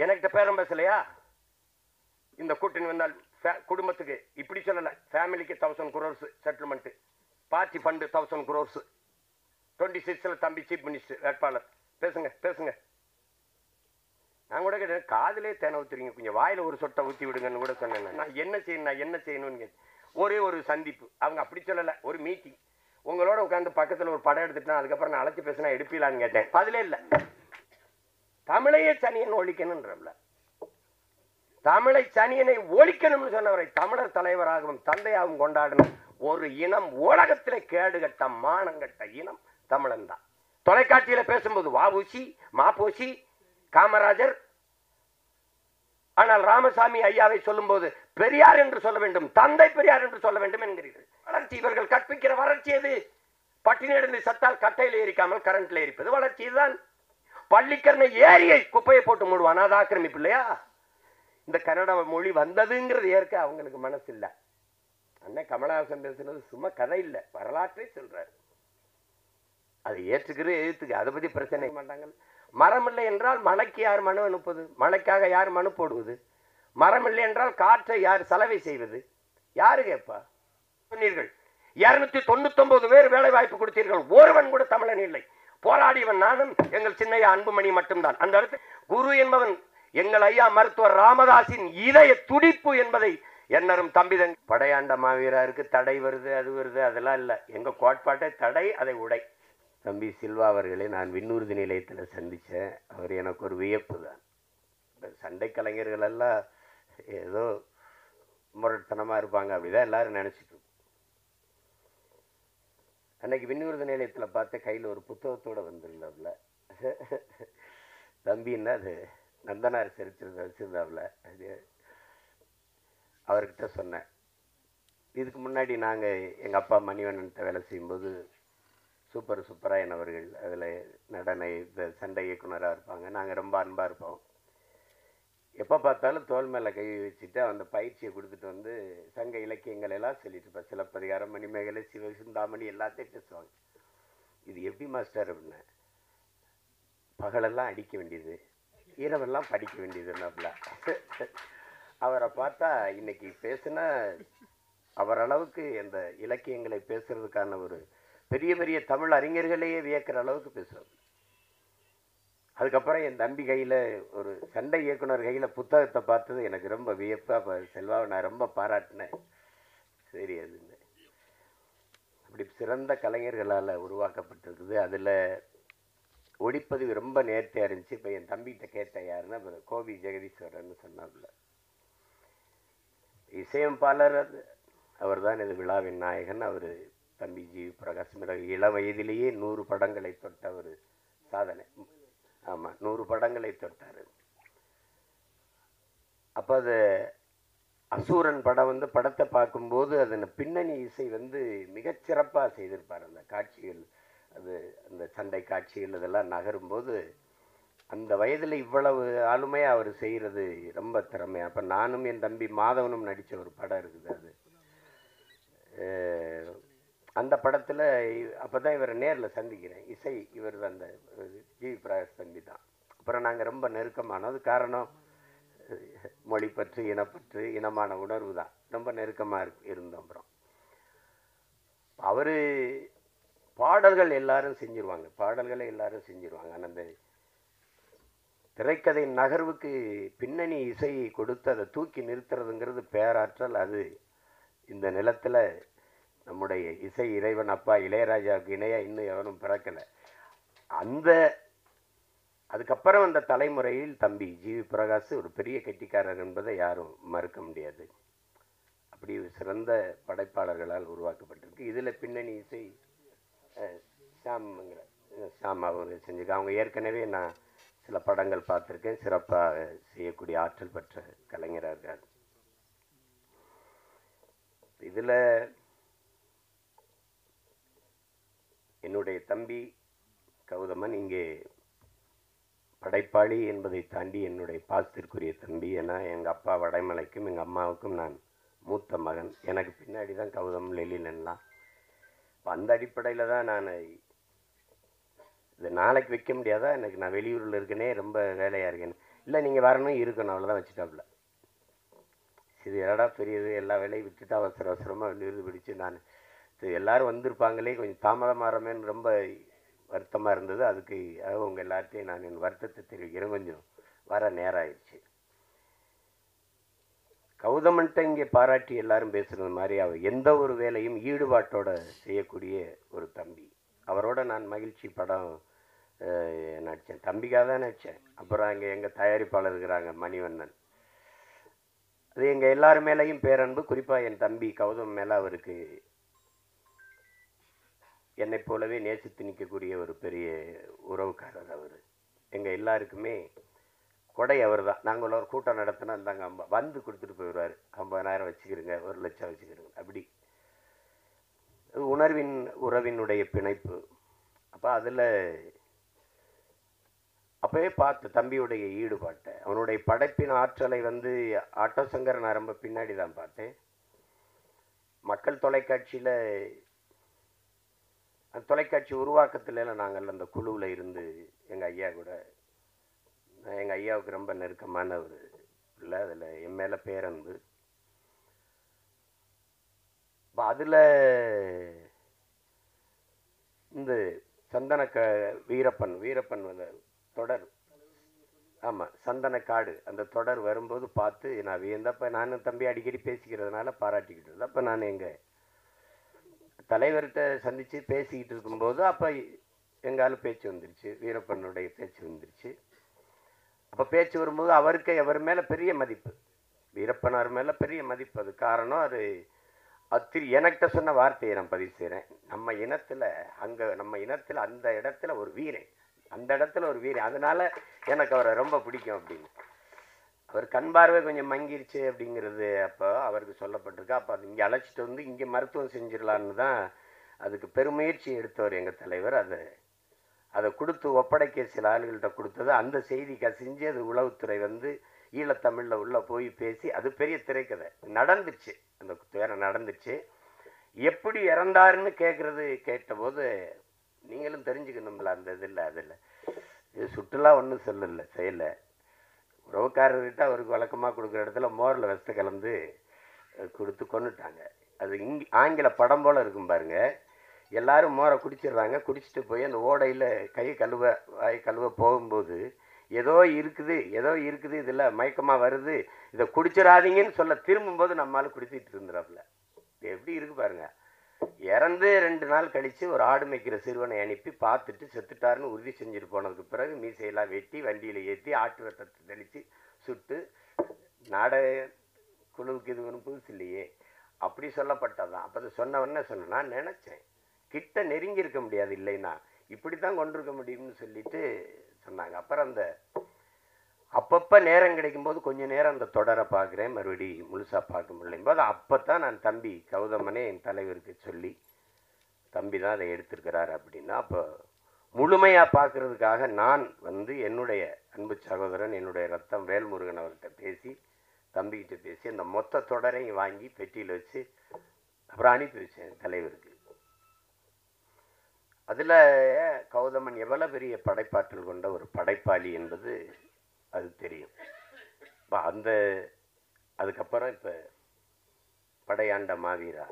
எனக்கிட்ட பேரம் பேசலையா? இந்த கூட்டணி வந்தால் குடும்பத்துக்கு இப்படி சொல்லல, ஃபேமிலிக்கு 1000 crores settlement, party fund 1000 crores, 26ல தம்பி சீஃப் மினிஸ்டர் வேட்பாளர். பேசுங்க பேசுங்க. நான் கூட கேட்டேன், காதலே தேனை ஊத்துறீங்க, கொஞ்சம் வாயில ஒரு சொட்டை ஊற்றி விடுங்கன்னு கூட சொன்னேன். நான் என்ன செய்யணும்னு கேட்டேன். ஒரே ஒரு சந்திப்பு, அவங்க அப்படி சொல்லலை, ஒரு மீட்டிங். உங்களோட உட்காந்து பக்கத்தில் ஒரு படம் எடுத்துட்டா அதுக்கப்புறம் நான் அழைச்சி பேசினா எடுப்பீங்களான்னு கேட்டேன். பதிலே இல்லை. தமிழையே சனியன் ஒழிக்கணும்ன்றல, தமிழை சனியனை ஒழிக்கணும்னு சொன்னவரை தமிழர் தலைவராகவும் தந்தையாகவும் கொண்டாடணும். ஒரு இனம் உலகத்திலே கேடுகட்ட மானங்கட்ட இனம் தமிழன் தான். தொலைக்காட்சியில பேசும்போது வாவூசி, மாப்போசி, காமராஜர், ஆனால் ராமசாமி ஐயாவை சொல்லும் போது பெரியார் என்று சொல்ல வேண்டும், தந்தை பெரியார் என்று சொல்ல வேண்டும் என்கிறீர்கள். வளர்ச்சி இவர்கள் கற்பிக்கிற வளர்ச்சி எது? பட்டினி சத்தால் கட்டையில் ஏறிக்காமல் கரண்ட்ல ஏறிப்பது வளர்ச்சி. இதுதான். பள்ளிக்கரணை ஏரியை குப்பையை போட்டு மூடுவான், அது ஆக்கிரமிப்பு இல்லையா? இந்த கன்னட மொழி வந்ததுங்கிறது ஏற்க அவங்களுக்கு மனசு இல்லை. அண்ணன் கமலஹாசன் பேசுனது சும்மா கதை இல்லை, வரலாற்றை சொல்றாரு. அதை ஏற்றுக்கிறது எதிர்த்துக்கு, அதை பத்தி பிரச்சனை மாட்டாங்க. மரம் இல்லை என்றால் மழைக்கு யார் மனு அனுப்புவது? மழைக்காக யார் மனு போடுவது? மரம் இல்லை என்றால் காற்றை யார் சலவை செய்வது? யாரு கேட்பா? சொன்னீர்கள் 299 பேர் வேலை வாய்ப்பு கொடுத்தீர்கள், ஒருவன் கூட தமிழன் இல்லை. போராடியவன் நானும் எங்கள் சின்னையா அன்புமணி மட்டும்தான். அந்த இடத்துல குரு என்பவன் எங்கள் ஐயா மருத்துவர் ராமதாஸின் இதய துடிப்பு என்பதை என்னரும் தம்பிதன். படையாண்ட மாவீரருக்கு தடை வருது, அது வருது, அதெல்லாம் இல்லை. எங்க கோட்பாட்டை தடை, அதை உடை. தம்பி சில்வா அவர்களை நான் விண்ணூர்தி நிலையத்தில் சந்தித்தேன். அவர் எனக்கு ஒரு வியப்பு தான். சண்டை கலைஞர்கள் எல்லாம் ஏதோ முரட்டனமாக இருப்பாங்க, அப்படிதான் எல்லாரும் நினச்சிட்டு. அன்னைக்கு விண்ணூர்தி நிலையத்தில் பார்த்து கையில் ஒரு புத்தகத்தோடு வந்திருந்தாப்புல. தம்பின்னா அது நந்தனார் சரித்திரத்தை வச்சுருந்தாப்புல. அது அவர்கிட்ட சொன்னேன். இதுக்கு முன்னாடி நாங்கள் எங்கள் அப்பா மணிவண்ணன்ட்ட வேலை செய்யும்போது சூப்பராயன் அவர்கள் அதில் நடன சண்டை இயக்குனராக இருப்பாங்க. நாங்கள் ரொம்ப அன்பாக இருப்போம். எப்போ பார்த்தாலும் தோல் மேலே கை வச்சுட்டு அந்த பயிற்சியை கொடுத்துட்டு வந்து சங்க இலக்கியங்கள் எல்லாம் சொல்லிட்டு இருப்பேன். சிலப்பதிகாரம், மணிமேகலை, சிவசிந்தாமணி எல்லாத்தையும் பேசுவாங்க. இது எப்படி மாஸ்டர் அப்படின்னா, பகலெல்லாம் அடிக்க வேண்டியது, இரவெல்லாம் படிக்க வேண்டியதுன்னாப்புல. அவரை பார்த்தா இன்னைக்கு பேசுனா அவர் அளவுக்கு இந்த இலக்கியங்களை பேசுறதுக்கான ஒரு பெரிய பெரிய தமிழ் அறிஞர்களையே வியக்கிற அளவுக்கு பேசுவார். அதுக்கப்புறம் என் தம்பி கையில் ஒரு சண்டை இயக்குனர் கையில் புத்தகத்தை பார்த்தது எனக்கு ரொம்ப வியப்பாக. இப்போ செல்வாவை நான் ரொம்ப பாராட்டினேன். சரி, அதுன்னு அப்படி சிறந்த கலைஞர்களால் உருவாக்கப்பட்டிருக்குது. அதில் ஒளிப்பதிவு ரொம்ப நேர்த்தியாக இருந்துச்சு. இப்போ என் தம்பிகிட்ட கேட்டேன் யாருன்னா கோவி ஜெகதீஸ்வரன் சொன்னாப்புல. இசையமைப்பாளர் அவர் தான் இது விழாவின் நாயகன். அவர் தம்பி ஜி பிரகாஷ் இள வயதிலேயே 100 படங்களை தொட்ட ஒரு சாதனை. ஆமாம், 100 படங்களை தொட்டார். அப்போ அது அசூரன் படம் வந்து படத்தை பார்க்கும்போது அதன் பின்னணி இசை வந்து மிகச்சிறப்பாக செய்திருப்பார். அந்த காட்சிகள், அது அந்த சண்டை காட்சிகள் இதெல்லாம் நகரும்போது அந்த வயதில் இவ்வளவு ஆளுமையாக அவர் செய்கிறது ரொம்ப திறமை. அப்போ நானும் என் தம்பி மாதவனும் நடித்த ஒரு படம் இருக்குது. அது அந்த படத்தில் அப்போ தான் இவரை நேரில் சந்திக்கிறேன். இசை இவர் அந்த ஜி பிரகாஷ் தம்பி தான். அப்புறம் நாங்கள் ரொம்ப நெருக்கமானது காரணம் மொழிப்பற்று, இனப்பற்று, இனமான உணர்வு தான். ரொம்ப நெருக்கமாக இருந்தோம். அப்புறம் அவர் பாடல்கள் எல்லாரும் செஞ்சிருவாங்க, பாடல்களை எல்லாரும் செஞ்சிருவாங்க. ஆனால் அந்த திரைக்கதை நகர்வுக்கு பின்னணி இசையை கொடுத்து அதை தூக்கி நிறுத்துறதுங்கிறது பேராற்றல். அது இந்த நிலத்தில் நம்முடைய இசை இறைவன் அப்பா இளையராஜாவுக்கு இணையாக இன்னும் எவனும் பிறக்கலை. அதுக்கப்புறம் அந்த தலைமுறையில் தம்பி ஜி பிரகாஷ் ஒரு பெரிய கெட்டிக்காரர் என்பதை யாரும் மறுக்க முடியாது. அப்படி சிறந்த படைப்பாளர்களால் உருவாக்கப்பட்டிருக்கு. இதில் பின்னணி இசை ஷாம் அவங்க செஞ்சுக்க. அவங்க ஏற்கனவே நான் சில படங்கள் பார்த்துருக்கேன். சிறப்பாக செய்யக்கூடிய ஆற்றல் பெற்ற கலைஞராக இருக்கார். இதில் என்னுடைய தம்பி கௌதமன் இங்கே படைப்பாளி என்பதை தாண்டி என்னுடைய பாசத்திற்குரிய தம்பி. ஏன்னா எங்கள் அப்பா வடைமலைக்கும் எங்கள் அம்மாவுக்கும் நான் மூத்த மகன். எனக்கு பின்னாடி தான் கௌதம், லெலினெல்லாம். அந்த அடிப்படையில் தான் நான் இதை நாளைக்கு வைக்க முடியாதா, எனக்கு நான் வெளியூரில் இருக்கேனே, ரொம்ப வேலையாக இருக்கேன். இல்லை நீங்கள் வரணும் இருக்கணும் அவ்வளோதான் வச்சுட்டாப்புல. இது என்னடா பெரியது, எல்லா வேலையும் விட்டுட்டு அவசர அவசரமாக நிறுதி பிடிச்சு நான் எல்லோரும் வந்திருப்பாங்களே கொஞ்சம் தாமதமாகறமேன்னு ரொம்ப வருத்தமாக இருந்தது. அதுக்கு உங்கள் எல்லார்ட்டையும் நான் என் வருத்தத்தை தெரிவிக்கிறேன், கொஞ்சம் வர நேரம் ஆயிடுச்சு. கௌதமன்ட்ட இங்கே பாராட்டி எல்லாரும் பேசுகிறது மாதிரி அவர் எந்த ஒரு வேலையும் ஈடுபாட்டோட செய்யக்கூடிய ஒரு தம்பி. அவரோட நான் மகிழ்ச்சி படம் நடித்தேன், தம்பிக்காக தான் நடித்தேன். அப்புறம் அங்கே எங்கள் தயாரிப்பாளர் இருக்கிறாங்க மணிவண்ணன், அது எங்கள் எல்லார் மேலேயும் பேரன்பு. குறிப்பாக என் தம்பி கௌதம் மேலே அவருக்கு என்னை போலவே நேசித்து நிற்கக்கூடிய ஒரு பெரிய உறவுக்காரர் அவர். எங்கள் எல்லாருக்குமே கொடை அவர் தான். நாங்கள் ஒரு கூட்டம் நடத்தினா இருந்தாங்க வந்து கொடுத்துட்டு போயிடுவார். 50,000 வச்சுக்கிறோங்க, 1,00,000 வச்சுக்கிறோங்க. அப்படி உறவினுடைய பிணைப்பு. அப்போ அதில் அப்போவே பார்த்து தம்பியுடைய ஈடுபாட்டை, அவனுடைய படைப்பின் ஆற்றலை ஆட்டோ சங்கர் நான் ரொம்ப பின்னாடி தான் பார்த்தேன். மக்கள் தொலைக்காட்சியில் தொலைக்காட்சி உருவாக்கத்துல நாங்கள் அந்த குழுவில் இருந்து எங்கள் ஐயா கூட, எங்கள் ஐயாவுக்கு ரொம்ப நெருக்கமான ஒரு இல்லை, அதில் என் மேலே பேரன்பு. அதில் இந்த சந்தன வீரப்பன் தொடர், ஆமாம் சந்தனக்காடு, அந்த தொடர் வரும்போது பார்த்து நான் வியந்தப்போ, நானும் தம்பி அடிக்கடி பேசிக்கிறதுனால பாராட்டிக்கிட்டு இருந்தேன். அப்போ நான் எங்கள் தலைவர்கிட்ட சந்தித்து பேசிக்கிட்டு இருக்கும்போது அப்போ எங்காலும் பேச்சு வந்துருச்சு, வீரப்பனுடைய பேச்சு வந்துருச்சு. அப்போ பேச்சு வரும்போது அவருக்கு அவர் மேலே பெரிய மதிப்பு, வீரப்பனார் மேலே பெரிய மதிப்பு. அது காரணம் அது எனக்கிட்ட சொன்ன வார்த்தையை நான் பதிவு செய்கிறேன். நம்ம இனத்தில் அந்த இடத்துல ஒரு வீரன், அந்த இடத்துல ஒரு வீரன், அதனால எனக்கு அவரை ரொம்ப பிடிக்கும் அப்படின்னு. அவர் கண் பார்வை கொஞ்சம் மங்கிருச்சு அப்படிங்கிறது அப்போ அவருக்கு சொல்லப்பட்டிருக்கு. அப்போ அது இங்கே அழைச்சிட்டு வந்து இங்கே மருத்துவம் செஞ்சிடலான்னு தான் அதுக்கு பெருமுயற்சி எடுத்தவர் எங்கள் தலைவர். அதை கொடுத்து ஒப்படைக்க சில ஆளுகள்கிட்ட கொடுத்தது, அந்த செய்தி கசிஞ்சு அது உளவுத்துறை ஈழத்தமிழில் உள்ளே போய் பேசி, அது பெரிய திரைக்கதை நடந்துச்சு, அந்த துயரம் நடந்துச்சு. எப்படி இறந்தாருன்னு கேட்டபோது நீங்களும் தெரிஞ்சுக்கணும்ல அந்த அதில் இது சுற்றுலா ஒன்றும் சொல்லலை, செய்யலை. உறவுக்காரர்கிட்ட அவருக்கு வழக்கமாக கொடுக்குற இடத்துல மோரில் விஷத்தை கலந்து கொடுத்து கொண்டுட்டாங்க. அது ஆங்கில படம் போல் இருக்கும் பாருங்க. எல்லாரும் மோரை குடிச்சிடுறாங்க, குடிச்சிட்டு போய் அந்த ஓடையில் வாய் கழுவ போகும்போது ஏதோ இருக்குது இதில் மயக்கமாக வருது, இதை குடிச்சிடாதீங்கன்னு சொல்ல திரும்பும்போது நம்மளால குடிச்சிட்டு இருந்துறாப்புல. இது எப்படி இருக்கு பாருங்க. இறந்து 2 நாள் கழித்து ஒரு ஆடு மேய்க்கிற சிறுவனை அனுப்பி பார்த்துட்டு செத்துட்டாருன்னு உறுதி செஞ்சுட்டு போனதுக்கு பிறகு மீசையெல்லாம் வெட்டி வண்டியில் ஏற்றி ஆட்டு ரத்தத்தை தெளித்து சுட்டு, நாடக குழுவுக்கு இது ஒன்றும் புதுசு இல்லையே அப்படி சொல்லப்பட்டதான். அப்போ அதை சொன்னவொன்னே நான் நினச்சேன், கிட்ட நெருங்கி இருக்க முடியாது, இல்லைன்னா இப்படி தான் கொண்டிருக்க முடியும்னு சொல்லிட்டு சொன்னாங்க. அப்புறம் அப்பப்போ நேரம் கிடைக்கும்போது கொஞ்சம் நேரம் அந்த தொடரை பார்க்குறேன், மறுபடி முழுசாக பார்க்க முடியும் போது அப்போ தான் நான் தம்பி கௌதமனே என் தலைவருக்கு சொல்லி, தம்பி தான் அதை எடுத்திருக்கிறார் அப்படின்னா, அப்போ முழுமையாக பார்க்குறதுக்காக நான் என்னுடைய அன்பு சகோதரன், என்னுடைய ரத்தம் வேல்முருகன் அவர்கிட்ட பேசி, தம்பிக்கிட்ட பேசி அந்த மொத்த தொடரையும் வாங்கி பெட்டியில் வச்சு அப்புறம் அனுப்பி வச்சேன் தலைவருக்கு. அதில் கௌதமன் எவ்வளோ பெரிய படைப்பாற்றல் கொண்ட ஒரு படைப்பாளி என்பது அது தெரியும். அதுக்கப்புறம் இப்போ படையாண்ட மாவீரா,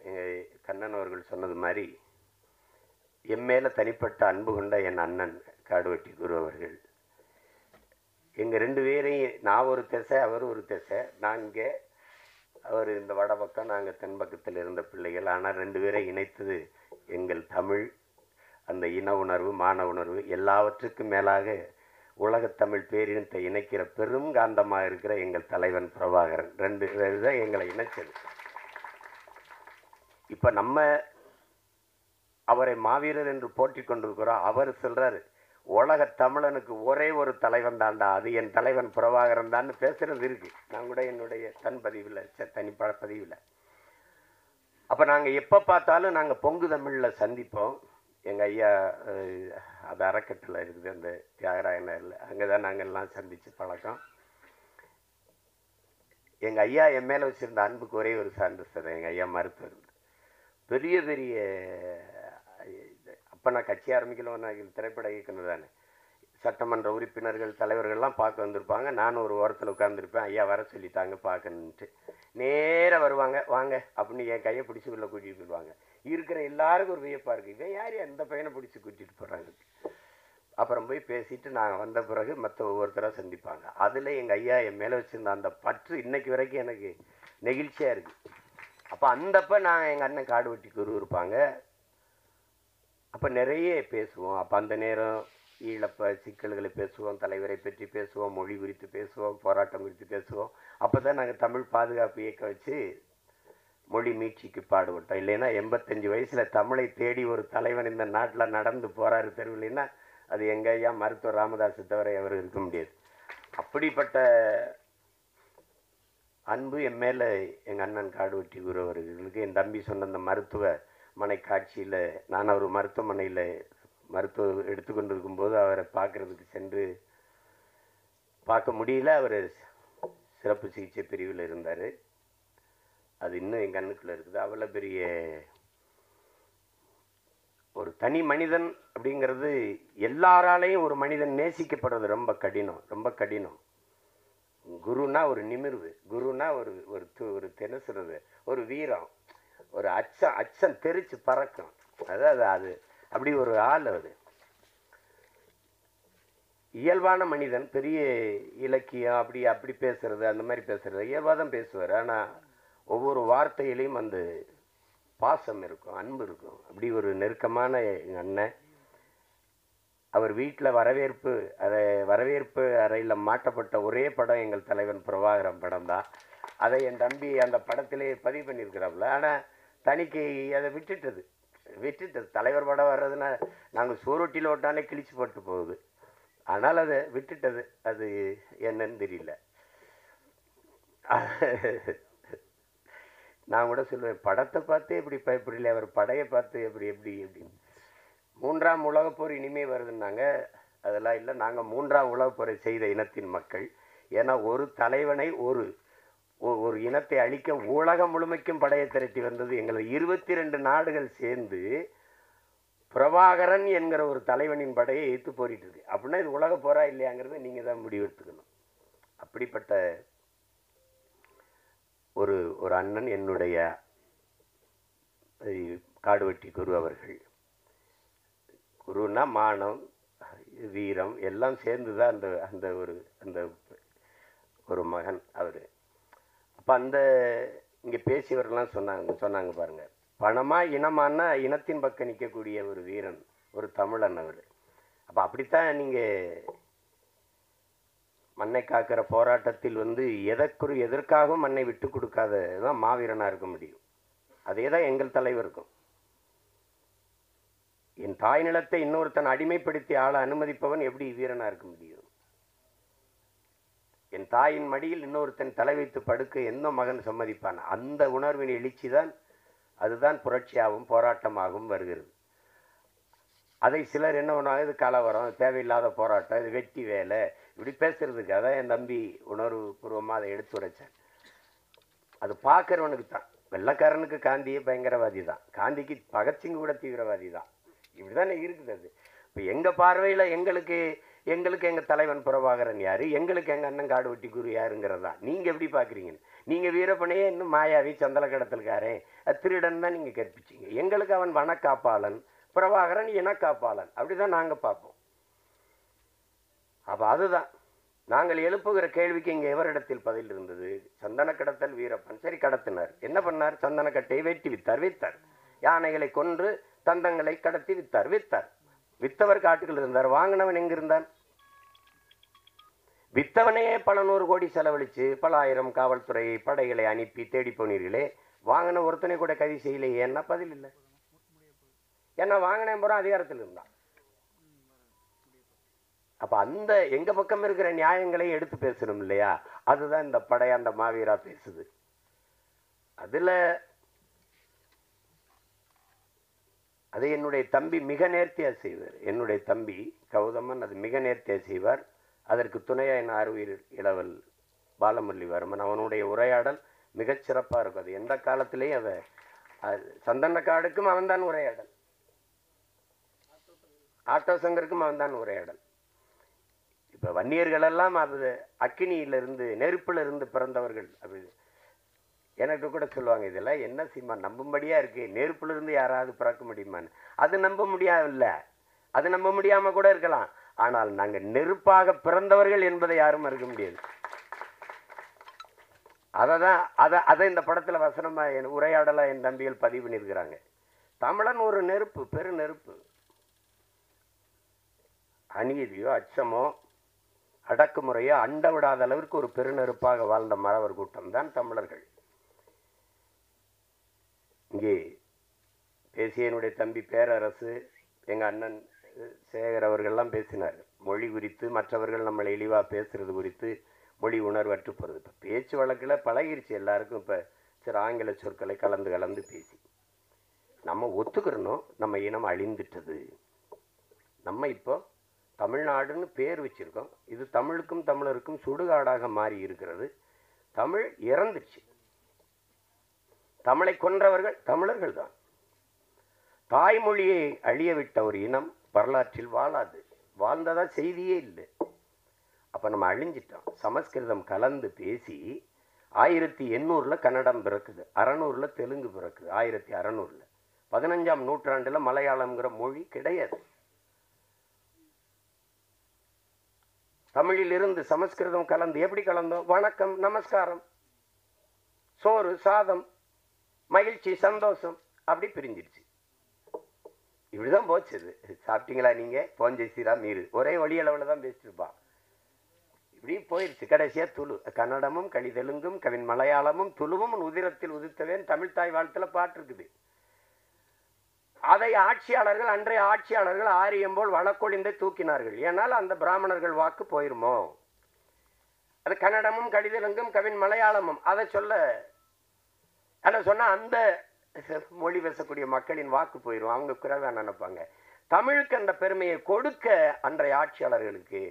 எங்கள் கண்ணன் அவர்கள் சொன்னது மாதிரி என் மேலே தனிப்பட்ட அன்பு கொண்ட என் அண்ணன் காடுவெட்டி குரு அவர்கள், எங்கள் 2 பேரையும், நான் ஒரு திசை அவர் ஒரு திசை, நாங்கள் அவர் இந்த வடபக்கம் நாங்கள் தென்பக்கத்தில் இருந்த பிள்ளைகள், ஆனால் 2 பேரை இணைத்தது எங்கள் தமிழ், அந்த இன உணர்வு, மான உணர்வு, எல்லாவற்றுக்கும் மேலாக உலகத்தமிழ் பேரினத்தை இணைக்கிற பெரும் காந்தமாக இருக்கிற எங்கள் தலைவன் பிரபாகரன். 2 பேர் தான் எங்களை இணைச்சது. இப்போ நம்ம அவரை மாவீரர் என்று போற்றி கொண்டிருக்கிறோம். அவர் சொல்றாரு, உலக தமிழனுக்கு ஒரே ஒரு தலைவன் தான்டா, அது என் தலைவன் பிரபாகரன் தான் பேசுறது இருக்கு. நான் கூட என்னுடைய தனிப்பட பதிவில். அப்போ நாங்கள் எப்போ பார்த்தாலும் நாங்கள் பொங்கு தமிழில் சந்திப்போம். எங்கள் ஐயா அது அறக்கட்டில் இருக்குது, அந்த தியாகராய நகரில், அங்கே தான் நாங்கள்லாம் சந்தித்து பழக்கம். எங்கள் ஐயா என் மேலே வச்சுருந்த அன்புக்கு ஒரே ஒரு சான்று சொல்கிறேன். எங்கள் ஐயா மருத்துவர், பெரிய பெரிய, அப்போ நான் கட்சி ஆரம்பிக்கல, நான் திரைப்பட இயக்குனர் தானே, சட்டமன்ற உறுப்பினர்கள் தலைவர்கள்லாம் பார்க்க வந்திருப்பாங்க. நானும் ஒரு ஓரத்தில் உட்காந்துருப்பேன். ஐயா வர சொல்லிட்டாங்க பார்க்கணுன்ட்டு. நேராக வருவாங்க. வாங்க அப்படின்னு என் கையை பிடிச்சி உள்ள கூட்டிகிட்டு போயிடுவாங்க. இருக்கிற எல்லாருக்கும் ஒரு வியப்பாக இருக்குது. இவன் யார் அந்த பையனை பிடிச்சி கூட்டிகிட்டு போகிறாங்க. அப்புறம் போய் பேசிட்டு நாங்கள் வந்த பிறகு மற்ற ஒவ்வொருத்தராக சந்திப்பாங்க. அதில் எங்கள் ஐயா என் மேலே வச்சுருந்த அந்த பற்று இன்னைக்கு வரைக்கும் எனக்கு நெகிழ்ச்சியாக இருக்குது. அப்போ அந்தப்போ நாங்கள் எங்கள் அண்ணன் காடு வெட்டி குரு இருப்பாங்க. அப்போ நிறைய பேசுவோம். அப்போ அந்த நேரம் ஈழப்ப சிக்கல்களை பேசுவோம், தலைவரை பற்றி பேசுவோம், மொழி குறித்து பேசுவோம், போராட்டம் குறித்து பேசுவோம். அப்போ தான் நாங்கள் தமிழ் பாதுகாப்பு இயக்கம் வச்சு மொழி மீட்சிக்கு பாடுபட்டோம். இல்லைன்னா 85 வயசில் தமிழை தேடி ஒரு தலைவன் இந்த நாட்டில் நடந்து போகிறாரு தெருவில்லைன்னா அது எங்கள் ஐயா மருத்துவர் ராமதாஸை தவிர அவர் இருக்க முடியாது. அப்படிப்பட்ட அன்பு என் மேலே எங்கள் அண்ணன் காடு வெட்டி குரு அவர்களுக்கு. என் தம்பி சொன்ன அந்த மருத்துவமனை காட்சியில் நான் அவர் மருத்துவமனையில் மருத்துவம் எடுத்துக்கொண்டு இருக்கும்போது அவரை பார்க்குறதுக்கு சென்று பார்க்க முடியல. அவர் சிறப்பு சிகிச்சை பிரிவில் இருந்தார். அது இன்னும் என் கண்ணுக்குள்ளே இருக்குது. அவ்வளோ பெரிய ஒரு தனி மனிதன் அப்படிங்கிறது எல்லாராலையும் ஒரு மனிதன் நேசிக்கப்படுறது ரொம்ப கடினம், ரொம்ப கடினம். குருனா ஒரு நிமிர்வு, குருனா ஒரு ஒரு தினசுறது, ஒரு வீரம், ஒரு அச்சம் தெரிச்சு பறக்கும். அதாவது அது அப்படி ஒரு ஆள். அது இயல்பான மனிதன். பெரிய இலக்கியம் அப்படி பேசுறது, அந்த மாதிரி பேசுறது இயல்பாக தான் பேசுவார். ஆனால் ஒவ்வொரு வார்த்தையிலையும் அந்த பாசம் இருக்கும், அன்பு இருக்கும். அப்படி ஒரு நெருக்கமான எங்கள் அண்ணன். அவர் வீட்டில் வரவேற்பு அறையில் மாட்டப்பட்ட ஒரே படம் எங்கள் தலைவன் பிரபாகரன் படம் தான். அதை என் தம்பி அந்த படத்திலே பதிவு பண்ணியிருக்கிறாப்புல. ஆனால் தனிக்கு அதை விட்டுட்டது. தலைவர் படம் வர்றதுன்னா நாங்கள் சோரொட்டியில் ஓட்டாலே கிழிச்சு போட்டு போகுது. ஆனால் அதை விட்டுட்டது. அது என்னன்னு தெரியல. நான் கூட சொல்லுவேன், படத்தை பார்த்து எப்படி பயப்படல, அவர் படையை பார்த்து எப்படி அப்படின்னு. 3ஆம் உலகப்போர் இனிமே வருதுன்னாங்க. அதெல்லாம் இல்லை. நாங்கள் 3ஆம் உலகப்போரை செய்த இனத்தின் மக்கள். ஏன்னா ஒரு தலைவனை ஒரு இனத்தை அழிக்க உலகம் முழுமைக்கும் படையை திரட்டி வந்தது எங்களை 22 நாடுகள் சேர்ந்து பிரபாகரன் என்கிற ஒரு தலைவனின் படையை எதிர்த்து போரிட்டு இருக்கு. அப்படின்னா இது உலக போரா இல்லையாங்கிறத நீங்கள் தான் முடிவெடுத்துக்கணும். அப்படிப்பட்ட ஒரு அண்ணன் என்னுடைய காடுவெட்டி குரு அவர்கள். குருன்னா மானம், வீரம் எல்லாம் சேர்ந்து தான் அந்த ஒரு மகன் அவர். அப்போ இங்கே பேசியவர்கள்லாம் சொன்னாங்க பாருங்க, பணமா இனமானா இனத்தின் பக்கம் நிற்கக்கூடிய ஒரு வீரன், ஒரு தமிழன் அவர். அப்போ அப்படித்தான் நீங்கள் மண்ணை காக்கிற போராட்டத்தில் எதற்காகவும் மண்ணை விட்டு கொடுக்காததான் மாவீரனாக இருக்க முடியும். அதே தான் எங்கள் தலைவருக்கும். என் தாய் நிலத்தை இன்னொருத்தன் அடிமைப்படுத்தி ஆள அனுமதிப்பவன் எப்படி வீரனாக இருக்க முடியும்? என் தாயின் மடியில் இன்னொருத்தன் தலை வைத்து படுக்க எந்த மகன் சம்மதிப்பான்? அந்த உணர்வின் எழுச்சி தான், அதுதான் புரட்சியாகவும் போராட்டமாகவும் வருகிறது. அதை சிலர் என்ன பண்ணுவாங்க, இது கலவரம், தேவையில்லாத போராட்டம், இது வெட்டி வேலை, இப்படி பேசுறதுக்கு. அதான் என் தம்பி உணர்வு பூர்வமாக அதை எடுத்து உரைச்சேன். அது பார்க்குறவனுக்கு தான். வெள்ளக்காரனுக்கு காந்தியே பயங்கரவாதி தான், காந்திக்கு பகத்சிங் கூட தீவிரவாதி தான். இப்படி தானே இருக்குது அது. இப்போ எங்கள் பார்வையில் எங்களுக்கு எங்கள் தலைவன் பிரபாகரன் யார், எங்களுக்கு எங்கள் அண்ணன் காடுவெட்டி குரு யாருங்கிறதா. நீங்கள் எப்படி பார்க்குறீங்க? நீங்கள் வீரப்பனையே இன்னும் மாயாவி, சந்தல கடத்தல்காரன், திருடன் தான் நீங்கள் கற்பிச்சிங்க. எங்களுக்கு அவன் வனக்காப்பாளன், பிரபாகரன் இனக்காப்பாளன். அப்படிதான் நாங்கள் பார்ப்போம். அப்போ அதுதான் நாங்கள் எழுப்புகிற கேள்விக்கு இங்கே எவரிடத்தில் பதில் இருந்தது? சந்தன கடத்தல் வீரப்பன். சரி, கடத்தினார். என்ன பண்ணார்? சந்தனக்கட்டையை வெட்டி வித்தார். யானைகளை கொன்று தந்தங்களை கடத்தி வித்தார். வித்தவர் காட்டுகள் இருந்தார். வாங்கினவன் எங்கிருந்தான்? வித்தவனையே பல 100 கோடி செலவழித்து பல ஆயிரம் காவல்துறை படைகளை அனுப்பி தேடி போனீர்களே, வாங்கின ஒருத்தனை கூட கைது செய்யலையே. என்ன பதில் இல்லை? ஏன்னா வாங்கின போகிற அதிகாரத்தில் இருந்தான். அப்போ எங்க பக்கம் இருக்கிற நியாயங்களை எடுத்து பேசணும் இல்லையா? அதுதான் இந்த படையாண்ட மாவீரா பேசுது. அதை என்னுடைய தம்பி மிக நேர்த்தியாக செய்வார். என்னுடைய தம்பி கௌதமன் அது மிக நேர்த்தியாக செய்வார். அதற்கு துணையாக என் ஆர்வீர் இளவல் பாலமுரளிவர்மன். அவனுடைய உரையாடல் மிகச்சிறப்பாக இருக்கும். அது எந்த காலத்திலேயும் சந்தனக்காடுக்கும் அவன்தான் உரையாடல், ஆட்டோ சங்கருக்கும் அவன்தான் உரையாடல். இப்போ வன்னியர்கள் எல்லாம் அது அக்கினியிலிருந்து நெருப்பிலிருந்து பிறந்தவர்கள். அப்படி எனக்கு கூட சொல்லுவாங்க, இதெல்லாம் என்ன சீமா நம்பும்படியா இருக்கு, நெருப்பிலிருந்து யாராவது பிறக்க முடியுமான்னு. அது நம்ப முடியாதுல்ல, அது நம்ப முடியாம கூட இருக்கலாம். ஆனால் நாங்கள் நெருப்பாக பிறந்தவர்கள் என்பதை யாரும் மறுக்க முடியாது. அதை இந்த படத்துல வசனமா உரையாடலா என் தம்பிகள் பதிவு பண்ணியிருக்கிறாங்க. தமிழன் ஒரு நெருப்பு, பெரு நெருப்பு. அநீதியோ அச்சமோ அடக்குமுறையோ அண்ட விடாத அளவிற்கு ஒரு பெருநெருப்பாக வாழ்ந்த மறவர் கூட்டம் தான் தமிழர்கள். இங்கே பேசியனுடைய தம்பி பேரரசு, எங்க அண்ணன் சேகர் அவர்கள்லாம் பேசினார் மொழி குறித்து, மற்றவர்கள் நம்மளை இழிவா பேசுறது குறித்து, மொழி உணர்வற்று போகிறது. இப்போ பேச்சு வழக்கில் பழகிருச்சு எல்லாருக்கும். இப்போ சரி ஆங்கில சொற்களை கலந்து கலந்து பேசி நம்ம ஒத்துக்கிறணும், நம்ம இனம் அழிந்துட்டது. நம்ம இப்போ தமிழ்நாடுன்னு பேர் வச்சிருக்கோம். இது தமிழுக்கும் தமிழருக்கும் சுடுகாடாக மாறி இருக்கிறது. தமிழ் இறந்துச்சு. தமிழை கொன்றவர்கள் தமிழர்கள் தான். தாய்மொழியை அழிய விட்ட ஒரு இனம் வரலாற்றில் வாழாது. வாழ்ந்ததா செய்தியே இல்லை. அப்போ நம்ம அழிஞ்சிட்டோம். சமஸ்கிருதம் கலந்து பேசி 1800 கன்னடம் பிறக்குது, 600 தெலுங்கு பிறக்குது, 1600 15ஆம் நூற்றாண்டுல மலையாளம்ங்கிற மொழி கிடையாது. தமிழில் இருந்து சமஸ்கிருதம் கலந்து எப்படி கலந்தோம்? வணக்கம், நமஸ்காரம், சோறு, சாதம், மகிழ்ச்சி, சந்தோஷம், அப்படி பிரிஞ்சிருச்சு. இப்படிதான் போச்சு. சாப்பிட்டீங்களா நீங்க, போஞ்சை சீரா மீறு, ஒரே வழி அளவில் தான் பேசிட்டுருப்பான். இப்படி போயிடுச்சு. கடைசியா துளு, கன்னடமும் கலிதெலுங்கும் கவின் மலையாளமும் துளுவும் உதிரத்தில் உதித்தவேன் தமிழ்தாய் வாழ்த்துல பாட்டு இருக்குது. அதை ஆட்சியாளர்கள், அன்றைய ஆட்சியாளர்கள் ஆரியம் போல் வழக்கொழிந்தை தூக்கினார்கள். ஏனால் அந்த பிராமணர்கள் வாக்கு போயிருமோ. அது கன்னடமும் கடிதலங்கும் கவின் மலையாளமும் அதை சொன்ன அந்த மொழி பேசக்கூடிய மக்களின் வாக்கு போயிடும், அவங்க குறைவா நினைப்பாங்க. தமிழுக்கு அந்த பெருமையை கொடுக்க அன்றைய ஆட்சியாளர்களுக்கு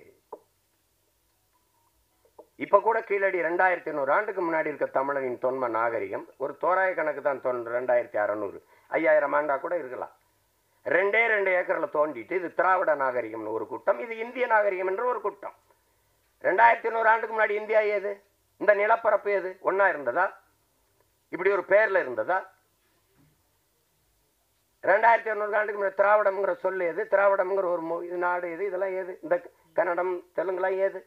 இப்ப கூட கீழடி 2500 ஆண்டுக்கு முன்னாடி இருக்க தமிழனின் தொன்ம நாகரிகம் ஒரு தோராய கணக்கு தான் 2600 5000 ஆண்டா கூட இருக்கலாம். 2 ஏக்கர்ல தோண்டிட்டு இது திராவிட நாகரிகம்னு ஒரு கூட்டம், இது இந்திய நாகரிகம் என்ற ஒரு கூட்டம். 2500 ஆண்டுக்கு முன்னாடி இந்தியா ஏது? இந்த நிலப்பரப்பு ஏது? ஒன்னா இருந்ததா? இப்படி ஒரு பேர்ல இருந்ததா? 2500 ஆண்டுக்கு முன்னாடி திராவிடம்ங்கிற சொல்லு ஏது? திராவிடம்ங்கிற ஒரு நாடு ஏது? இதெல்லாம் ஏது? இந்த கன்னடம் தெலுங்குலாம் ஏது?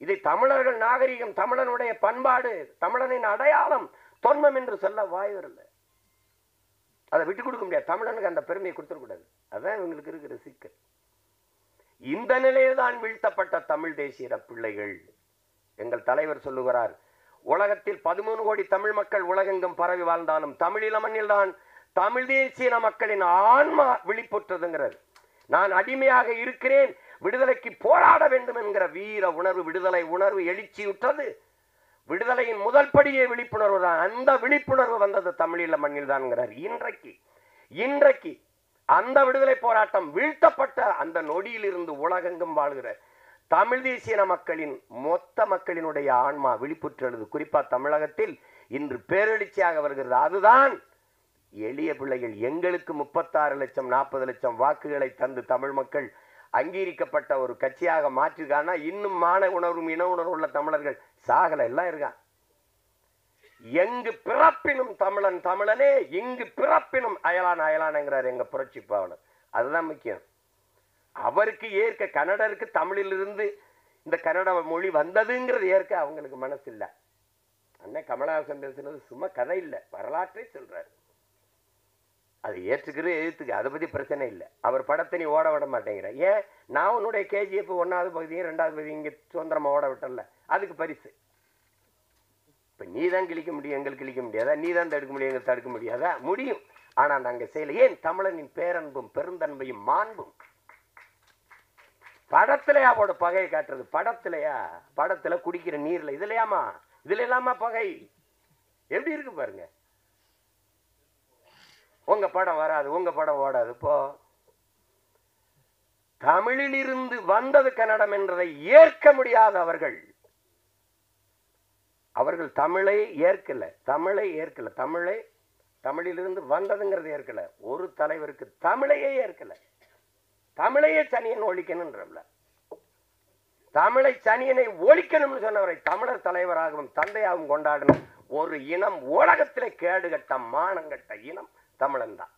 இது தமிழர்கள் நாகரிகம், தமிழனுடைய பண்பாடு, தமிழனின் அடையாளம், தொன்மம் என்று சொல்ல வாய் வரல. அதை விட்டு கொடுக்க முடியாது. தமிழனுக்கு அந்த பெருமையை கொடுத்துடக்கூடாது. அதான் இவங்களுக்கு இருக்கிற சிக்கல். இந்த நிலையில் தான் வீழ்த்தப்பட்ட தமிழ் தேசிய பிள்ளைகள். எங்கள் தலைவர் சொல்லுகிறார், உலகத்தில் 13 கோடி தமிழ் மக்கள் உலகெங்கும் பரவி வாழ்ந்தாலும் தமிழீழ மண்ணில் தான் தமிழ் தேசிய மக்களின் ஆன்மா விழிப்புற்றதுங்கிறார். நான் அடிமையாக இருக்கிறேன், விடுதலைக்கு போராட வேண்டும் என்கிற வீர உணர்வு, விடுதலை உணர்வு எழுச்சியுற்றது. விடுதலையின் முதல் படியே விழிப்புணர்வு தான். அந்த விழிப்புணர்வு வந்தது தமிழீழ மண்ணில் தான். இன்றைக்கு அந்த விடுதலை போராட்டம் வீழ்த்தப்பட்ட அந்த நொடியில் இருந்து உலகெங்கும் வாழ்கிற தமிழ் தேசிய மக்களின் மொத்த மக்களினுடைய ஆன்மா விழிப்புற்றது. குறிப்பா தமிழகத்தில் இன்று பேரெழுச்சியாக வருகிறது. அதுதான் எளிய பிள்ளைகள். எங்களுக்கு 36 லட்சம் 40 லட்சம் வாக்குகளை தந்து தமிழ் மக்கள் அங்கீகரிக்கப்பட்ட ஒரு கட்சியாக மாற்றிருக்கானா, இன்னும் மான உணர்வும் இன உணர்வு உள்ள தமிழர்கள் சாகல, எல்லாம் இருக்கான். எங்கு பிறப்பினும் தமிழன் தமிழனே, இங்கு பிறப்பினும் அயலான் அயலான்ங்கிறார் எங்க புரட்சி பாவலர். அதுதான் முக்கியம். அவருக்கு ஏற்க, கன்னடருக்கு தமிழிலிருந்து இந்த கன்னட மொழி வந்ததுங்கிறது ஏற்க அவங்களுக்கு மனசு இல்லை. அண்ணன் கமலஹாசன் பேசுனது சும்மா கதை இல்லை, வரலாற்றை சொல்றாரு. அது ஏற்றுக்கிறது எழுத்துக்கு, அதை பத்தி பிரச்சனை இல்லை. அவர் படத்தை நீ ஓட விட மாட்டேங்கிற. ஏன்? நான் உன்னுடைய KGF 1வது பகுதியும் 2வது பகுதியும் இங்கே சுதந்திரமா ஓட விட்டல, அதுக்கு பரிசு. இப்ப நீ தான் கிழிக்க முடியும், எங்களுக்கு கிழிக்க முடியாதா? நீ தான் தடுக்க முடியும், எங்களுக்கு தடுக்க முடியாதா? முடியும். ஆனா நாங்க செய்யல. ஏன்? தமிழனின் பேரன்பும் பெருந்தன்மையும் மாண்பும். படத்திலையா அவட பகையை காட்டுறது? படத்திலையா? படத்துல குடிக்கிற நீர்ல, இதுலையாமா? இதுல இல்லாம பகை எப்படி இருக்கு பாருங்க. உங்க படம் வராது, உங்க படம் ஓடாது. இப்போ தமிழில் இருந்து வந்தது கன்னடம் என்றதை ஏற்க முடியாத அவர்கள் தமிழை ஏற்கல. தமிழிலிருந்து வந்ததுங்கிறது ஏற்கல. ஒரு தலைவருக்கு தமிழையே ஏற்கல. தமிழையே தனியன் ஒழிக்கணும்ன்றல. தமிழை சனியனை ஒழிக்கணும்னு சொன்னவரை தமிழர் தலைவராகவும் தந்தையாகவும் கொண்டாடணும் ஒரு இனம் உலகத்திலே கேடுகட்ட மானங்கட்ட இனம் தமிழன் தான்.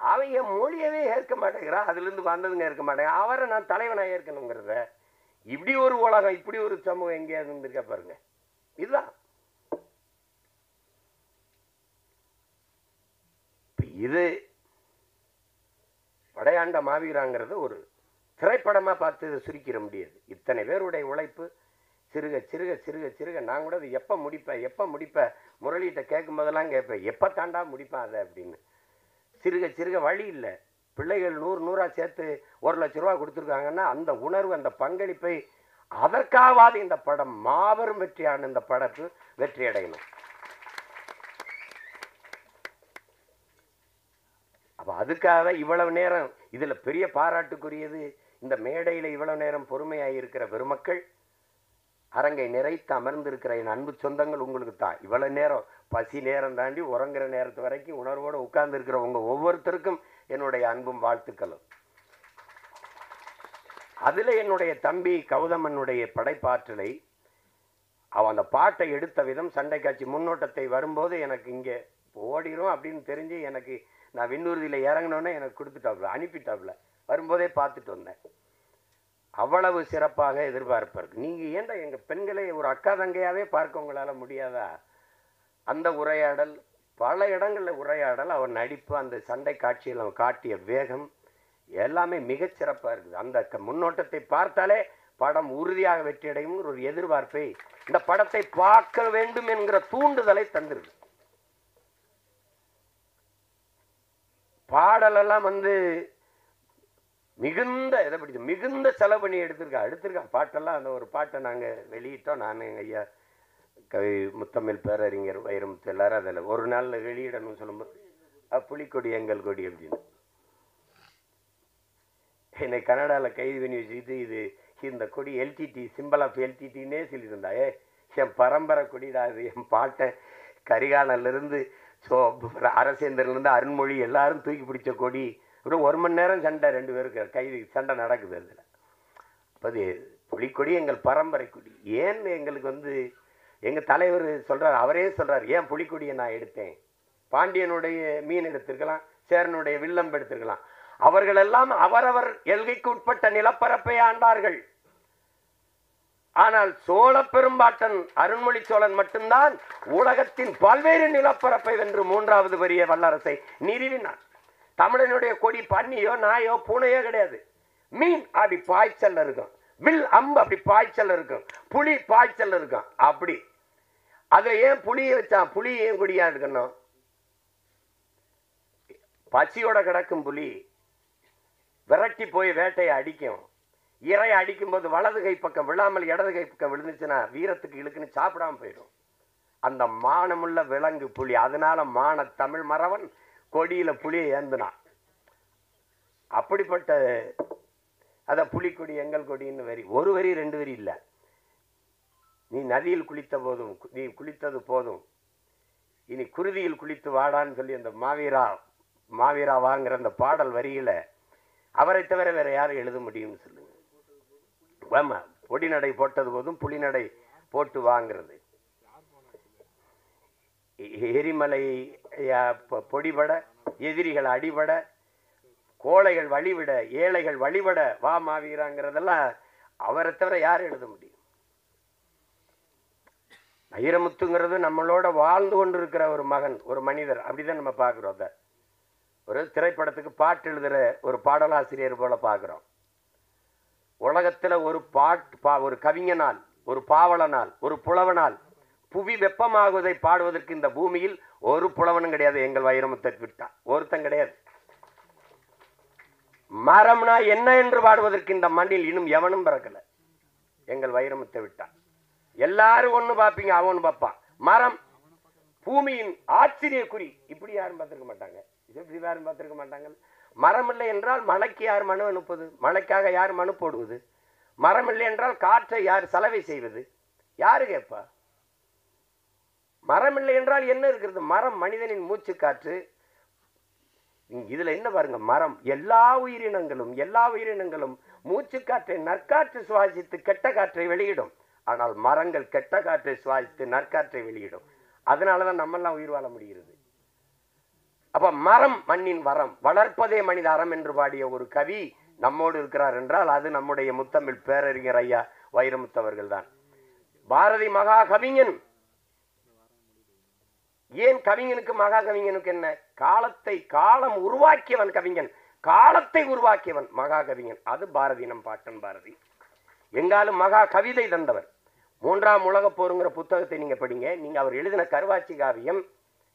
அவங்க மொழியவே ஏற்க மாட்டேங்கிறான், அதுல இருந்து வந்ததுங்க ஏற்க மாட்டேங்க. அவரை நான் தலைவனா ஏற்கணுங்கிறத இப்படி ஒரு உலகம் இப்படி ஒரு சமூகம் எங்கேயாவது இருந்திருக்க பாருங்க. இதுதான் இது படையாண்ட மாவீராங்கிறது ஒரு திரைப்படமா பார்த்து இதை சுருக்கிட முடியாது. இத்தனை பேருடைய உழைப்பு சிறுக சிறுக சிறுக சிறுக நான் கூட அது எப்போ முடிப்பேன் முரளிகிட்ட கேட்கும் போதெல்லாம் கேட்பேன், எப்போ தாண்டா முடிப்பேன் அதை அப்படின்னு. சிறுக சிறுக வழி இல்லை. பிள்ளைகள் 100 சேர்த்து 1 லட்ச ரூபா கொடுத்துருக்காங்கன்னா அந்த உணர்வு அந்த பங்களிப்பை அதற்காவது இந்த படம் மாபெரும் வெற்றியான இந்த படத்து வெற்றி அடையணும். அப்போ அதுக்காக இவ்வளவு நேரம் இதுல பெரிய பாராட்டுக்குரியது இந்த மேடையில இவ்வளவு நேரம் பொறுமையாக இருக்கிற பெருமக்கள், அரங்கை நிறைத்து அமர்ந்திருக்கிற என் அன்பு சொந்தங்கள் உங்களுக்கு தான். இவ்வளவு நேரம் பசி நேரம் தாண்டி உறங்குற நேரத்து வரைக்கும் உணர்வோடு உட்கார்ந்து இருக்கிற உங்க ஒவ்வொருத்தருக்கும் என்னுடைய அன்பும் வாழ்த்துக்களும். அதுல என்னுடைய தம்பி கௌதமனுடைய படைப்பாற்றலை அவன் அந்த பாட்டை எடுத்த விதம், சண்டை காட்சி முன்னோட்டத்தை வரும்போது எனக்கு இங்கே ஓடிரும் அப்படின்னு தெரிஞ்சு எனக்கு நான் விண்ணூர்தியில் இறங்கினோன்னே எனக்கு கொடுத்துட்டாப்புல, அனுப்பிட்டாப்புல. வரும்போதே பார்த்துட்டு வந்தேன். அவ்வளவு சிறப்பாக எதிர்பார்ப்பாருக்கு. நீங்கள் ஏன்டா எங்கள் பெண்களை ஒரு அக்கா தங்கையாவே பார்க்க உங்களால் முடியாதா? அந்த உரையாடல், பல இடங்களில் உரையாடல், அவர் நடிப்பு, அந்த சண்டை காட்சியில் அவன் காட்டிய வேகம் எல்லாமே மிகச்சிறப்பாக இருக்குது. அந்த முன்னோட்டத்தை பார்த்தாலே படம் உறுதியாக வெற்றியடையும் ஒரு எதிர்பார்ப்பை இந்த படத்தை பார்க்க வேண்டும் என்கிற தூண்டுதலை தந்திருக்கு. பாடலெல்லாம் மிகுந்த இதை பிடிச்ச மிகுந்த செலவு பண்ணி எடுத்திருக்கான் பாட்டெல்லாம். அந்த ஒரு பாட்டை நாங்கள் வெளியிட்டோம், நான் எங்கள் ஐயா கவி முத்தமிழ் பேரறிஞர் வைரமுத்து எல்லாரும் அதில் ஒரு நாளில் வெளியிடணும்னு சொல்லும்போது புலிக்கொடி எங்கள் கொடி அப்படின்னு என்னை கனடாவில் கைது பண்ணி வச்சுக்கிட்டு இது இந்த கொடி எல்டிடி சிம்பிள் ஆஃப் எல்டிடின்னே சொல்லியிருந்தா. என் பரம்பரை கொடிடா இது, என் பாட்டை கரிகாலிலிருந்து அரசேந்திரிலிருந்து அருண்மொழி எல்லாரும் தூக்கி பிடிச்ச கொடி. இப்படி 1 மணி நேரம் சண்டை, 2 பேருக்கு கைது சண்டை நடக்குது. அதில் அப்போது புலிக்கொடி எங்கள் பரம்பரை கொடி. ஏன் எங்களுக்கு எங்கள் தலைவர் சொல்கிறார், அவரே சொல்கிறார், ஏன் புலிக்கொடியை நான் எடுத்தேன்? பாண்டியனுடைய மீன் எடுத்திருக்கலாம், சேரனுடைய வில்லம்பு எடுத்திருக்கலாம். அவர்களெல்லாம் அவரவர் எல்கைக்கு உட்பட்ட நிலப்பரப்பை ஆண்டார்கள். ஆனால் சோழ பெரும்பாட்டன் அருண்மொழி சோழன் மட்டும்தான் உலகத்தின் பல்வேறு நிலப்பரப்பை வென்று 3வது பெரிய வல்லரசை நிறுவினான். தமிழனுடைய கொடி பன்னியோ நாயோ பூனையோ கிடையாது. மீன் அப்படி பாய்ச்சல் இருக்கும், வில் அம்பு அப்படி பாய்ச்சல் இருக்கும், புலி பாய்ச்சல் இருக்கும். அப்படி அதை ஏன் புலியை வச்சான்? புலி ஏன் கொடியா இருக்கணும்? பசியோட கிடக்கும் புலி விரட்டி போய் வேட்டையை அடிக்கும். இறையை அடிக்கும் போது வலது கை பக்கம் விழாமல் இடது கை பக்கம் விழுந்துச்சுன்னா வீரத்துக்கு இழுக்குன்னு சாப்பிடாம போயிடும். அந்த மானமுள்ள விலங்கு புலி. அதனால மான தமிழ் மறவன் கொடியில புலியை ஏந்தினான். அப்படிப்பட்ட அத புலிக்கொடி எங்கள் கொடின்னு வரி, ஒரு வரி 2 வரி இல்லை. நீ நதியில் குளித்த போதும் நீ குளித்தது போதும், இனி குருதியில் குளித்து வாடான்னு சொல்லி அந்த மாவீரா வாங்கிற அந்த பாடல் வரியில அவரை தவிர வேற யாரும் எழுத முடியும்னு சொல்லுங்க. ஆமா, பொடி நடை போட்டது போதும் புலி நடை போட்டு வாங்கிறது. எரிமலை பொடிபட, எதிரிகள் அடிபட, கோழைகள் வழிவிட, ஏழைகள் வழிபட வா மாவீராங்கிறதெல்லாம் அவரை தவிர யாரும் எழுத முடியும்? வைரமுத்துங்கிறது நம்மளோட வாழ்ந்து கொண்டு இருக்கிற ஒரு மகன், ஒரு மனிதர். அப்படிதான் நம்ம பார்க்குறோம். அதை ஒரு திரைப்படத்துக்கு பாட்டு எழுதுகிற ஒரு பாடலாசிரியர் போல பார்க்குறோம். உலகத்தில் ஒரு கவிஞனால், ஒரு பாவலனால், ஒரு புலவனால் புவி வெப்பமாகுவதை பாடுவதற்கு இந்த பூமியில் ஒரு புலவனும் கிடையாது. எங்கள் வைரமுத்தை விட்டா ஒருத்தன் கிடையாது. மரம்னா என்ன என்று பாடுவதற்கு இந்த மண்ணில் இன்னும் எவனும் பிறக்கல. எங்கள் வைரமுத்தை விட்டா எல்லாரும் ஒண்ணு பார்ப்பீங்க, அவனு பார்ப்பான். மரம் பூமியின் ஆச்சரிய குறி, இப்படி யாரும் பார்த்திருக்க மாட்டாங்க. இப்படி யாரும் பார்த்திருக்க மாட்டாங்க. மரம் இல்லை என்றால் மழைக்கு யார் மனு அனுப்புவது? மழைக்காக யார் மனு போடுவது? மரம் இல்லை என்றால் காற்றை யார் சலவை செய்வது? யாரு கேட்பா? மரம் இல்லை என்றால் என்ன இருக்கிறது? மரம் மனிதனின் மூச்சு காற்று. இதுல என்ன பாருங்க, மரம் எல்லா உயிரினங்களும் மூச்சு காற்றை நற்காற்று சுவாசித்து கெட்ட காற்றை வெளியிடும். ஆனால் மரங்கள் கெட்ட காற்றை சுவாசித்து நற்காற்றை வெளியிடும். அதனாலதான் நம்மெல்லாம் உயிர் வாழ முடிகிறது. அப்ப மரம் மண்ணின் வரம், வளர்ப்பதே மனித அறம் என்று பாடிய ஒரு கவி நம்மோடு இருக்கிறார் என்றால் அது நம்முடைய முத்தமிழ் பேரறிஞர் ஐயா வைரமுத்தவர்கள் தான். பாரதி மகா கவிஞன். ஏன் கவிஞனுக்கு மகா கவிஞனுக்கு என்ன? காலம் உருவாக்கியவன் கவிஞன், காலத்தை உருவாக்கியவன் மகா கவிஞன். அது பாரதி, நம் பாட்டன் பாரதி. எங்காலும் மகா கவிதை தந்தவர். 3ஆம் உலகப் போருங்கிற புத்தகத்தை நீங்க படிங்க. நீங்க அவர் எழுதின கருவாச்சி காவியம்,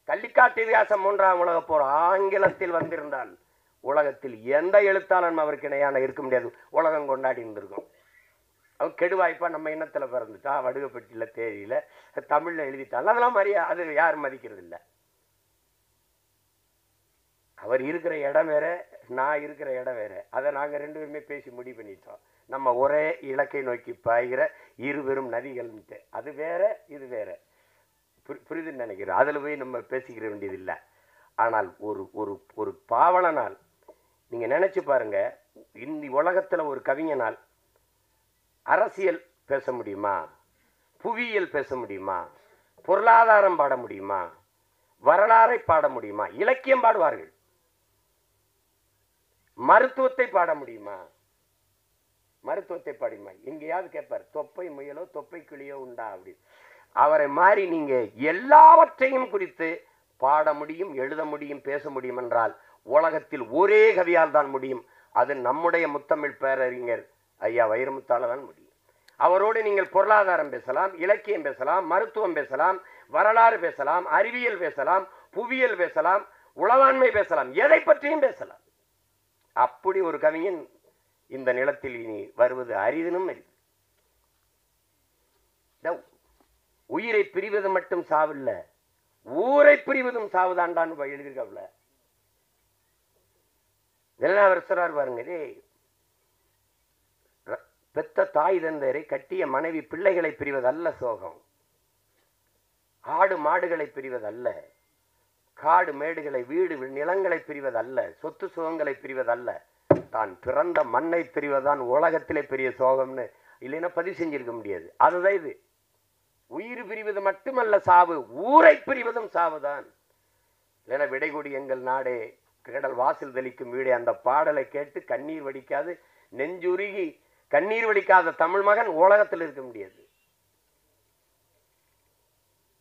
கள்ளிக்காட்டு இதிகாசம் 3ஆம் உலகப் போர் ஆங்கிலத்தில் வந்திருந்தால் உலகத்தில் எந்த எழுத்தாளனும் அவருக்கு இணையான இருக்க முடியாது. உலகம் கொண்டாடி இருந்திருக்கும். அவன் கெடுவாய்ப்பா நம்ம இனத்துல பிறந்துட்டா, வடுகப்பட்டியில தேதியில தமிழ்ல எழுதிட்டாலும் அதெல்லாம் அது யாரும் மதிக்கிறது இல்லை. அவர் இருக்கிற இடம் வேற, நான் இருக்கிற இடம் வேற. அதை நாங்க 2 பேருமே பேசி முடிவு பண்ணிட்டோம். நம்ம ஒரே இலக்கை நோக்கி பாய்கிற இருவரும் நதிகள். அது வேற, இது வேற. புரிதுன்னு நினைக்கிறேன். அதுல போய் நம்ம பேசிக்கிற வேண்டியது இல்லை. ஆனால் ஒரு ஒரு ஒரு பாவலனால் நீங்க நினைச்சு பாருங்க, இந்த உலகத்துல ஒரு கவிஞனால் அரசியல் பேச முடியுமா? புவியியல் பேச முடியுமா? பொருளாதாரம் பாட முடியுமா? வரலாறை பாட முடியுமா? இலக்கியம் பாடுவார்கள். மருத்துவத்தை பாட முடியுமா? மருத்துவத்தை பாடுமா? எங்கேயாவது கேட்பார், தொப்பை முயலோ தொப்பை கிளியோ உண்டா அப்படி. அவரை மாறி நீங்க எல்லாவற்றையும் குறித்து பாட முடியும், எழுத முடியும், பேச முடியும் என்றால் உலகத்தில் ஒரே கவியால் தான் முடியும். அது நம்முடைய முத்தமிழ் பேரறிஞர் ஐயா வைரமுத்தால தான் முடியும். அவரோடு நீங்கள் பொருளாதாரம் பேசலாம், இலக்கியம் பேசலாம், மருத்துவம் பேசலாம், வரலாறு பேசலாம், அறிவியல் பேசலாம், புவியியல் பேசலாம், உளவாண்மை பேசலாம், எதை பற்றியும் பேசலாம். அப்படி ஒரு கவிஞன் இந்த நிலத்தில் இனி வருவது அரிதினும் அரிது. உயிரை பிரிவது மட்டும் சாவில்ல, ஊரை பிரிவதும் சாவுதாண்டான்னு எழுதியிருக்காப்ல. அவர் சொல்றார் பாருங்க, பெத்த தாய் தந்தரை கட்டிய மனைவி பிள்ளைகளை பிரிவதல்ல சோகம், ஆடு மாடுகளை பிரிவதல்ல, காடு மேடுகளை வீடு நிலங்களை பிரிவதல்ல, சொத்து சுகங்களை பிரிவதல்ல, தான் பிறந்த மண்ணை பிரிவதுதான் உலகத்திலே பெரிய சோகம்னு இல்லைன்னா பதிவு செஞ்சிருக்க முடியாது. அதுதான் இது. உயிர் பிரிவது மட்டுமல்ல சாவு, ஊரை பிரிவதும் சாவுதான். இல்லைன்னா விடைகூடி எங்கள் நாடே கடல் வாசல் தெளிக்கும் வீடே, அந்த பாடலை கேட்டு கண்ணீர் வடிக்காது, நெஞ்சுருகி கண்ணீர் வடிக்காத தமிழ் மகன் உலகத்தில் இருக்க முடியாது.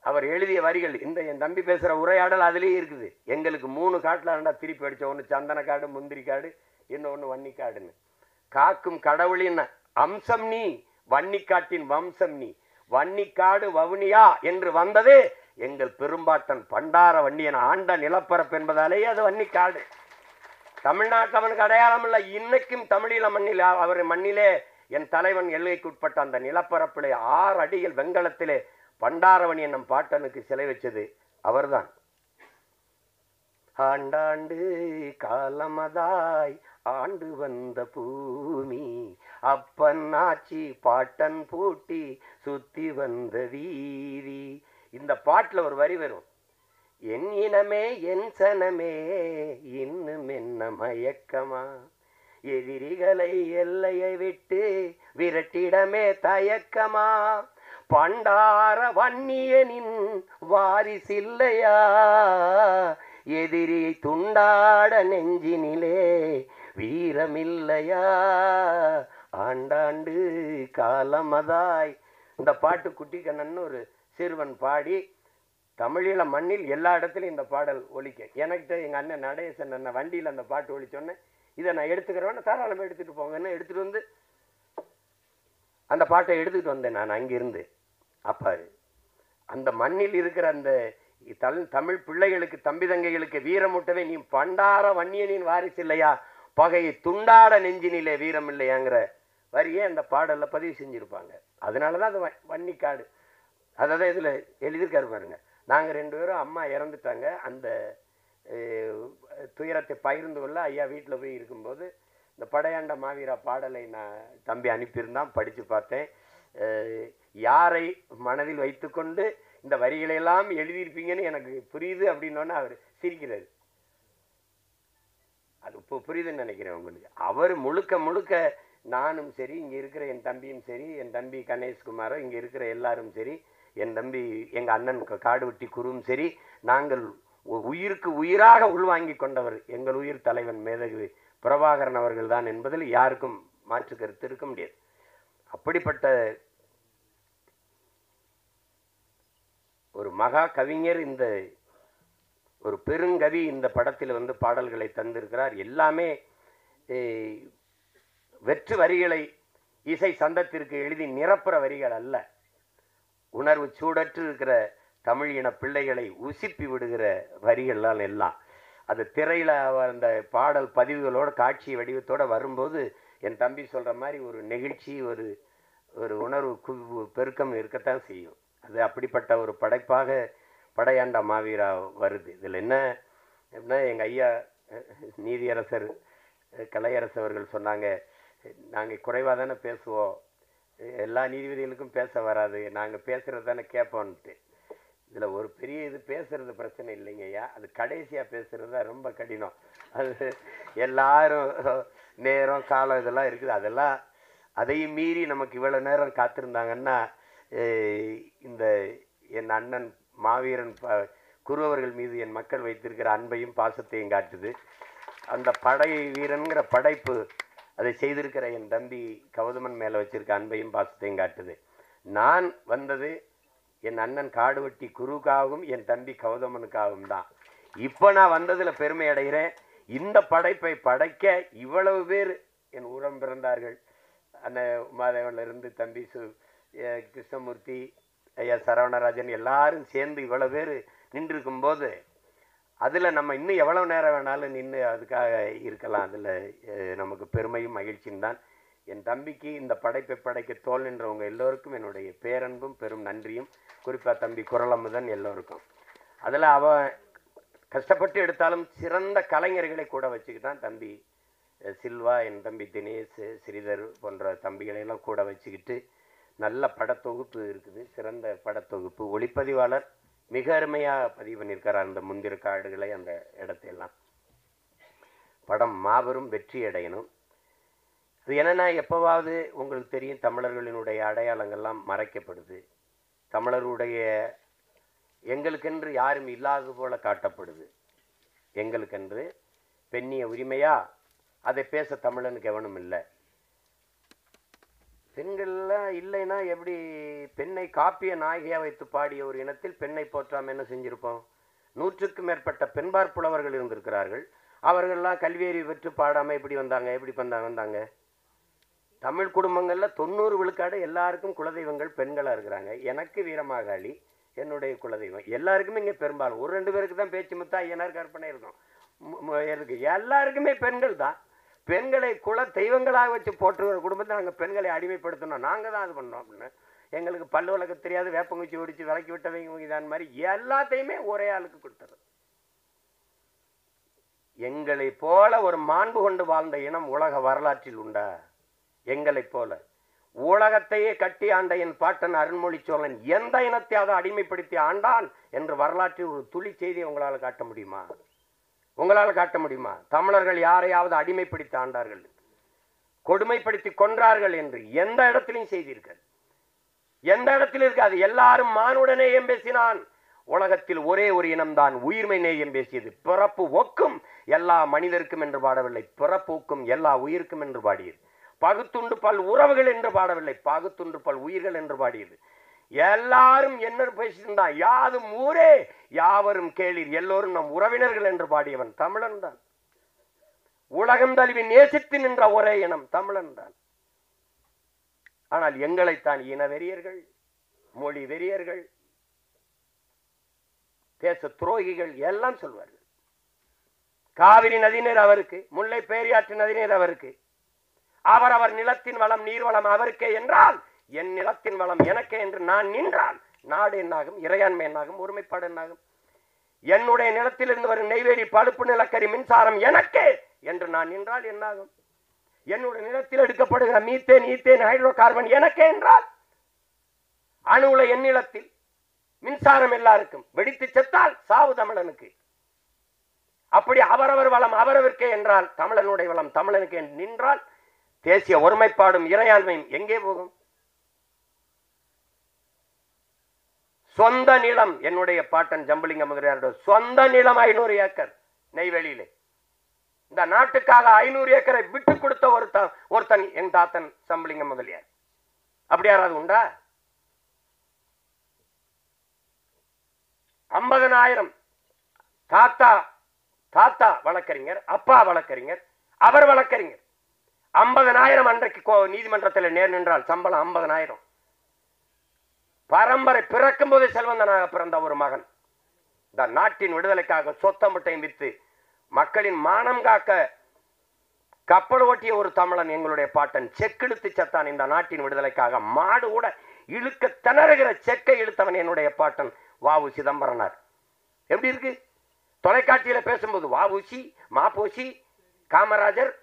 அவர் எழுதிய வரிகள் இந்த என் தம்பி பேசுற உரையாடல் அதுலேயே இருக்குது. எங்களுக்கு 3 காட்டுல ரெண்டா திருப்பி அடிச்ச, ஒன்று சந்தன காடு, முந்திரி காடு, இன்னொன்று வன்னிக்காடுன்னு. காக்கும் கடவுளின் அம்சம் நீ, வன்னிக்காட்டின் வம்சம் நீ, வன்னிக்காடு வவுனியா என்று வந்ததே எங்கள் பெரும்பாட்டன் பண்டார வன்னியன் ஆண்ட நிலப்பரப்பு என்பதாலேயே அது வன்னிக்காடு. தமிழ்நாட்டில் அவனுக்கு அடையாளம் இல்லை. இன்னைக்கும் தமிழீழ மண்ணில் அவர் மண்ணிலே என் தலைவன் எல்லைக்கு உட்பட்ட அந்த நிலப்பரப்பிலே 6 அடிகள் வெங்கலத்திலே பண்டாரவணி என்னும் பாட்டனுக்கு சிலை வச்சது அவர்தான். ஆண்டாண்டு காலமதாய் ஆண்டு வந்த பூமி, அப்பன் ஆச்சி பாட்டன் பூட்டி சுத்தி வந்த வீதி. இந்த பாட்டுல ஒரு வரி வரும், என் இனமே என் சனமே இன்னும் என்ன மயக்கமா, எதிரிகளை எல்லையை விட்டு விரட்டிடமே தயக்கமா, பண்டார வன்னியனின் வாரிசில்லையா, எதிரியை துண்டாட நெஞ்சினிலே வீரமில்லையா, ஆண்டாண்டு காலமதாய். இந்த பாட்டு குட்டி கண்ணன் ஒரு சிறுவன் பாடி தமிழீழ மண்ணில் எல்லா இடத்துலையும் இந்த பாடல் ஒலிக்க. எனக்கிட்ட எங்கள் அண்ணன் நடேசன் அண்ணன் வண்டியில் அந்த பாட்டு ஒலிச்சோன்னே இதை நான் எடுத்துக்கிறேன், தாராளமாக எடுத்துகிட்டு போங்கன்னு எடுத்துகிட்டு வந்து அந்த பாட்டை எடுத்துக்கிட்டு வந்தேன் நான் அங்கிருந்து. அப்போ அந்த மண்ணில் இருக்கிற அந்த தமிழ் பிள்ளைகளுக்கு, தம்பி தங்கைகளுக்கு வீரமூட்டவே நீ பண்டார வன்னியனின் வாரிசு இல்லையா, பகையை துண்டாட நெஞ்சினிலே வீரம் இல்லையாங்கிற வரியே அந்த பாடலில் பதிவு செஞ்சுருப்பாங்க. அதனால தான் அது வன்னிக்காடு. அதான் இதில் எழுதியிருக்காரு பாருங்க. நாங்கள் 2 பேரும் அம்மா இறந்துட்டாங்க, அந்த துயரத்தை பகிர்ந்து கொள்ள ஐயா வீட்டில் போய் இருக்கும்போது இந்த படையாண்ட மாவீரா பாடலை நான் தம்பி அனுப்பியிருந்தான், படித்து பார்த்தேன். யாரை மனதில் வைத்துக்கொண்டு இந்த வரிகளையெல்லாம் எழுதியிருப்பீங்கன்னு எனக்கு புரியுது அப்படின்னோன்னு அவர் சிரிக்கிறார். அது இப்போ புரியுதுன்னு நினைக்கிறேன் உங்களுக்கு. அவர் முழுக்க முழுக்க நானும் சரி, இங்கே இருக்கிற என் தம்பியும் சரி, என் தம்பி கணேஷ்குமாரோ, இங்கே இருக்கிற எல்லாரும் சரி, என் தம்பி எங்கள் அண்ணன் காடுவெட்டி குருவும் சரி, நாங்கள் உயிருக்கு உயிராக உள்வாங்கி கொண்டவர் எங்கள் உயிர் தலைவன் மேதகு பிரபாகரன் அவர்கள் தான் என்பதில் யாருக்கும் மாற்று கருத்து இருக்க முடியாது. அப்படிப்பட்ட ஒரு மகா கவிஞர், இந்த ஒரு பெருங்கவி இந்த படத்தில் வந்து பாடல்களை தந்திருக்கிறார். எல்லாமே வெற்று வரிகளை இசை சந்தத்திற்கு எழுதி நிரப்புற வரிகள் அல்ல. உணர்வு சூடற்று இருக்கிற தமிழ் இன பிள்ளைகளை உசிப்பி விடுகிற வரிகள்லாம் எல்லாம். அது திரையில் அந்த பாடல் பதிவுகளோட காட்சி வடிவத்தோடு வரும்போது என் தம்பி சொல்கிற மாதிரி ஒரு நெகிழ்ச்சி, ஒரு உணர்வு பெருக்கம் இருக்கத்தான் செய்யும். அது அப்படிப்பட்ட ஒரு படைப்பாக படையாண்ட மாவீரா வருது. இதில் என்ன அப்படின்னா, எங்கள் ஐயா நீதியரசர் கலையரசு அவர்கள் சொன்னாங்க, நாங்கள் குறைவாக தானே பேசுவோம், எல்லா நீதிபதிகளுக்கும் பேச வராது, நாங்கள் பேசுகிறது தானே கேட்போன்ட்டு. இதில் ஒரு பெரிய இது பேசுறது பிரச்சனை இல்லைங்க ஐயா, அது கடைசியாக பேசுகிறது தான் ரொம்ப கடினம். அது எல்லாரும் நேரம் காலம் இதெல்லாம் இருக்குது. அதெல்லாம் அதையும் மீறி நமக்கு இவ்வளோ நேரம் காத்திருந்தாங்கன்னா இந்த என் அண்ணன் மாவீரன் குருவர்கள் மீது என் மக்கள் வைத்திருக்கிற அன்பையும் பாசத்தையும் காட்டுது. அந்த படை வீரன்கிற படைப்பு அதை செய்திருக்கிற என் தம்பி கௌதமன் மேலே வச்சிருக்க அன்பையும் பாசத்தையும் காட்டுது. நான் வந்தது என் அண்ணன் காடுவெட்டி குருவுக்காகவும் என் தம்பி கௌதமனுக்காகவும் தான். இப்போ நான் வந்ததில் பெருமை அடைகிறேன். இந்த படைப்பை படைக்க இவ்வளவு பேர் என் உரம் பிறந்தார்கள். அண்ணன் உமாதேவனிலிருந்து தம்பி கிருஷ்ணமூர்த்தி, ஐயா சரவணராஜன் எல்லாரும் சேர்ந்து இவ்வளோ பேர் நின்றுருக்கும்போது அதில் நம்ம இன்னும் எவ்வளோ நேரம் வேணாலும் நின்று அதுக்காக இருக்கலாம். அதில் நமக்கு பெருமையும் மகிழ்ச்சியும் தான். என் தம்பிக்கு இந்த படைப்பை படைக்க தோல் நின்றவங்க எல்லோருக்கும் என்னுடைய பேரன்பும் பெரும் நன்றியும், குறிப்பாக தம்பி குரலமுதன் எல்லோருக்கும். அதில் அவன் கஷ்டப்பட்டு எடுத்தாலும் சிறந்த கலைஞர்களை கூட வச்சுக்கிட்டான். தம்பி சில்வா, என் தம்பி தினேஷ், ஸ்ரீதர் போன்ற தம்பிகளையெல்லாம் கூட வச்சுக்கிட்டு நல்ல படத்தொகுப்பு இருக்குது, சிறந்த படத்தொகுப்பு. ஒளிப்பதிவாளர் மிக அருமையாக பதிவு பண்ணியிருக்கார் அந்த முந்திர காடுகளை, அந்த இடத்தையெல்லாம். படம் மாபெரும் வெற்றி அடையணும். அது என்னென்னா, எப்போவாவது உங்களுக்கு தெரியும், தமிழர்களினுடைய அடையாளங்கள்லாம் மறைக்கப்படுது. தமிழருடைய எங்களுக்கென்று யாரும் இல்லாதது போல காட்டப்படுது. எங்களுக்கென்று பெண்ணிய உரிமையா அதை பேச தமிழனுக்கு எவனும் இல்லை. பெண்கள்லாம் இல்லைன்னா எப்படி? பெண்ணை காப்பிய நாயகியாக வைத்து பாடிய ஒரு இனத்தில் பெண்ணை போற்றாமல் என்ன செஞ்சுருப்போம்? 100க்கும் மேற்பட்ட பெண்பார் புலவர்கள் இருந்திருக்கிறார்கள். அவர்கள்லாம் கல்வியறிவு பெற்று பாடாமல் எப்படி வந்தாங்க? எப்படி வந்தாங்க? தமிழ் குடும்பங்களில் 90 விழுக்காடு எல்லாருக்கும் குலதெய்வங்கள் பெண்களாக இருக்கிறாங்க. எனக்கு வீரமாகாளி என்னுடைய குலதெய்வம். எல்லாருக்குமே இங்கே பெரும்பாலும் 1-2 பேருக்கு தான் பேச்சு முத்தா ஐயனார் கற்பனை இருக்கும். எல்லாருக்குமே பெண்கள் தான். பெண்களை குல தெய்வங்களாக வச்சு போற்றுகிற குடும்பத்தை நாங்கள் பெண்களை அடிமைப்படுத்தணும், நாங்கள் தான் அது பண்ணோம் அப்படின்னு. எங்களுக்கு பல்லு வழக்க தெரியாது, வேப்பங்குச்சி ஒடிச்சு விளக்கி விட்டவங்க இதான் மாதிரி எல்லாத்தையுமே ஒரே ஆளுக்கு கொடுத்தது. எங்களை போல ஒரு மாண்பு கொண்டு வாழ்ந்த இனம் உலக வரலாற்றில் உண்டா? எங்களை போல உலகத்தையே கட்டி ஆண்ட என் பாட்டன் அருண்மொழி சோழன் எந்த இனத்தையாவது அடிமைப்படுத்தி ஆண்டான் என்று வரலாற்றில் ஒரு துளி செய்தியை உங்களால் காட்ட முடியுமா? உங்களால் காட்ட முடியுமா? தமிழர்கள் யாரையாவது அடிமைப்படுத்தி ஆண்டார்கள், கொடுமைப்படுத்தி கொன்றார்கள் என்று எந்த இடத்திலையும் செய்தீர்கள்? எந்த இடத்தில் இருக்காது. எல்லாரும் மானுட நேயம் பேசினான். உலகத்தில் ஒரே ஒரு இனம்தான் உயிர்மை நேயம் பேசியது. பிறப்பு ஒக்கும் எல்லா மனிதருக்கும் என்று பாடவில்லை, பிறப்பு ஒக்கும் எல்லா உயிருக்கும் என்று பாடியது. பகுத்துண்டு பல் உறவுகள் என்று பாடவில்லை, பகுத்துண்டு பல் உயிர்கள் என்று பாடியது. எல்லாரும் என்ன பேசியிருந்தான்? யாதும் ஊரே யாவரும் கேளீர், எல்லோரும் நம் உறவினர்கள் என்று பாடியவன் தமிழன் தான். உலகம் தழுவி நேசித்து நின்ற ஒரே இனம் தமிழன் தான். ஆனால் எங்களைத்தான் இன வெறியர்கள், மொழி வெறியர்கள், தேச துரோகிகள் எல்லாம் சொல்வார்கள். காவிரி நதிநீர் அவருக்கு, முல்லை பேரியாற்று நதிநீர் அவருக்கு, அவரவர் நிலத்தின் வளம் நீர்வளம் அவருக்கே என்றால் என் நிலத்தின் வளம் எனக்கே என்று நான் நின்றால் நாடு என்னாகும்? இறையாண்மை என்னாகும்? ஒருமைப்பாடு என்னாகும்? என்னுடைய நிலத்திலிருந்து வரும் நெய்வேலி பழுப்பு நிலக்கரி மின்சாரம் எனக்கே என்று நான் நின்றால் என்னாகும்? என்னுடைய நிலத்தில் எடுக்கப்படுகிற மீத்தேன், ஈத்தேன், ஹைட்ரோ கார்பன் எனக்கே என்றால், அணுவுல என் நிலத்தில் மின்சாரம் எல்லாருக்கும், வெடித்து செத்தால் சாவு தமிழனுக்கு. அப்படி அவரவர் வளம் அவரவருக்கே என்றால் தமிழனுடைய வளம் தமிழனுக்கு நின்றால் தேசிய ஒருமைப்பாடும் இறையாண்மையும் எங்கே போகும்? சொந்த நிலம், என்னுடைய பாட்டன் ஜம்புலிங்க முதலியாரோட சொந்த நிலம் 500 ஏக்கர் நெய்வேலியிலே. இந்த நாட்டுக்காக 500 ஏக்கரை விட்டு கொடுத்த ஒருத்தன் என் தாத்தன் ஜம்புலிங்க முதலியார். அப்படி யாராவது உண்டா? 50,000 தாத்தா வழக்கறிஞர், அப்பா வழக்கறிஞர், அவர் வழக்கறிஞர். 50,000 அன்றைக்கு நீதிமன்றத்தில் நேர் நின்றால் சம்பளம் 50,000. பரம்பரை பிறக்கும் போது செல்வந்தனாக பிறந்த ஒரு மகன் இந்த நாட்டின் விடுதலைக்காக சொத்த முட்டையும் வித்து மக்களின் மானம் காக்க கப்பல் ஓட்டிய ஒரு தமிழன் எங்களுடைய பாட்டன். செக்கெழுத்து செத்தான் இந்த நாட்டின் விடுதலைக்காக. மாடு கூட இழுக்க திணறுகிற செக்கை இழுத்தவன் என்னுடைய பாட்டன் வ.உ. சிதம்பரனார். எப்படி இருக்கு? தொலைக்காட்சியில பேசும்போது வ.உ.சி, மாப்போசி, காமராஜர்.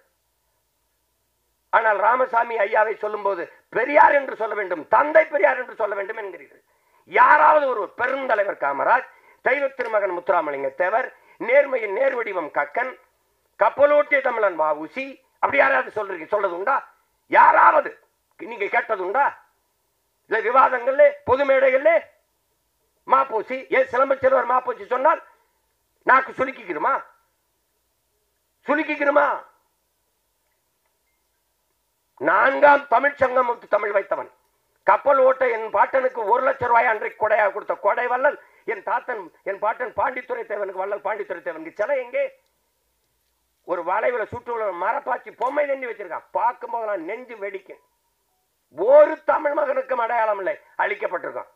ஆனால் ராமசாமி ஐயாவை சொல்லும் போது பெரியார் என்று சொல்ல வேண்டும், தந்தை பெரியார் என்று சொல்ல வேண்டும் என்கிறீர்கள். யாராவது ஒரு பெருந்தலைவர் காமராஜ், தெய்வ திருமகன் முத்துராமலிங்க தேவர், நேர்மையின் நேர்வடிவம் கக்கன், கப்பலோட்டிய தமிழன் வ.உ.சி, அப்படி யாராவது சொல்றது உண்டா? யாராவது நீங்க கேட்டது உண்டா? இல்ல விவாதங்கள்ல பொது மேடைகள்ல மாப்போசி, ஏன் சிலம்பச்செல்வர் மாப்போசி சொன்னால் நாக்கு சுலுக்கிக்கிறோமா? நான்காம் தமிழ்ச்சங்கம் தமிழ் வைத்தவன். கப்பல் ஓட்ட என் பாட்டனுக்கு 1 லட்சம் ரூபாய் அன்றைக்கு கொடையாக கொடுத்த கொடை வள்ளல் என் பாட்டன் பாண்டித்துறை தேவனுக்கு. வள்ளல் பாண்டித்துறை தேவனுக்கு சிலை எங்கே? ஒரு வளைவுல சுற்று மரப்பாச்சி பொம்மை நெஞ்சு வச்சிருக்கான். பார்க்கும்போது நான் நெஞ்சு வெடிக்கும். ஒரு தமிழ் மகனுக்கும் அடையாளம் இல்லை, அழிக்கப்பட்டிருக்கான்.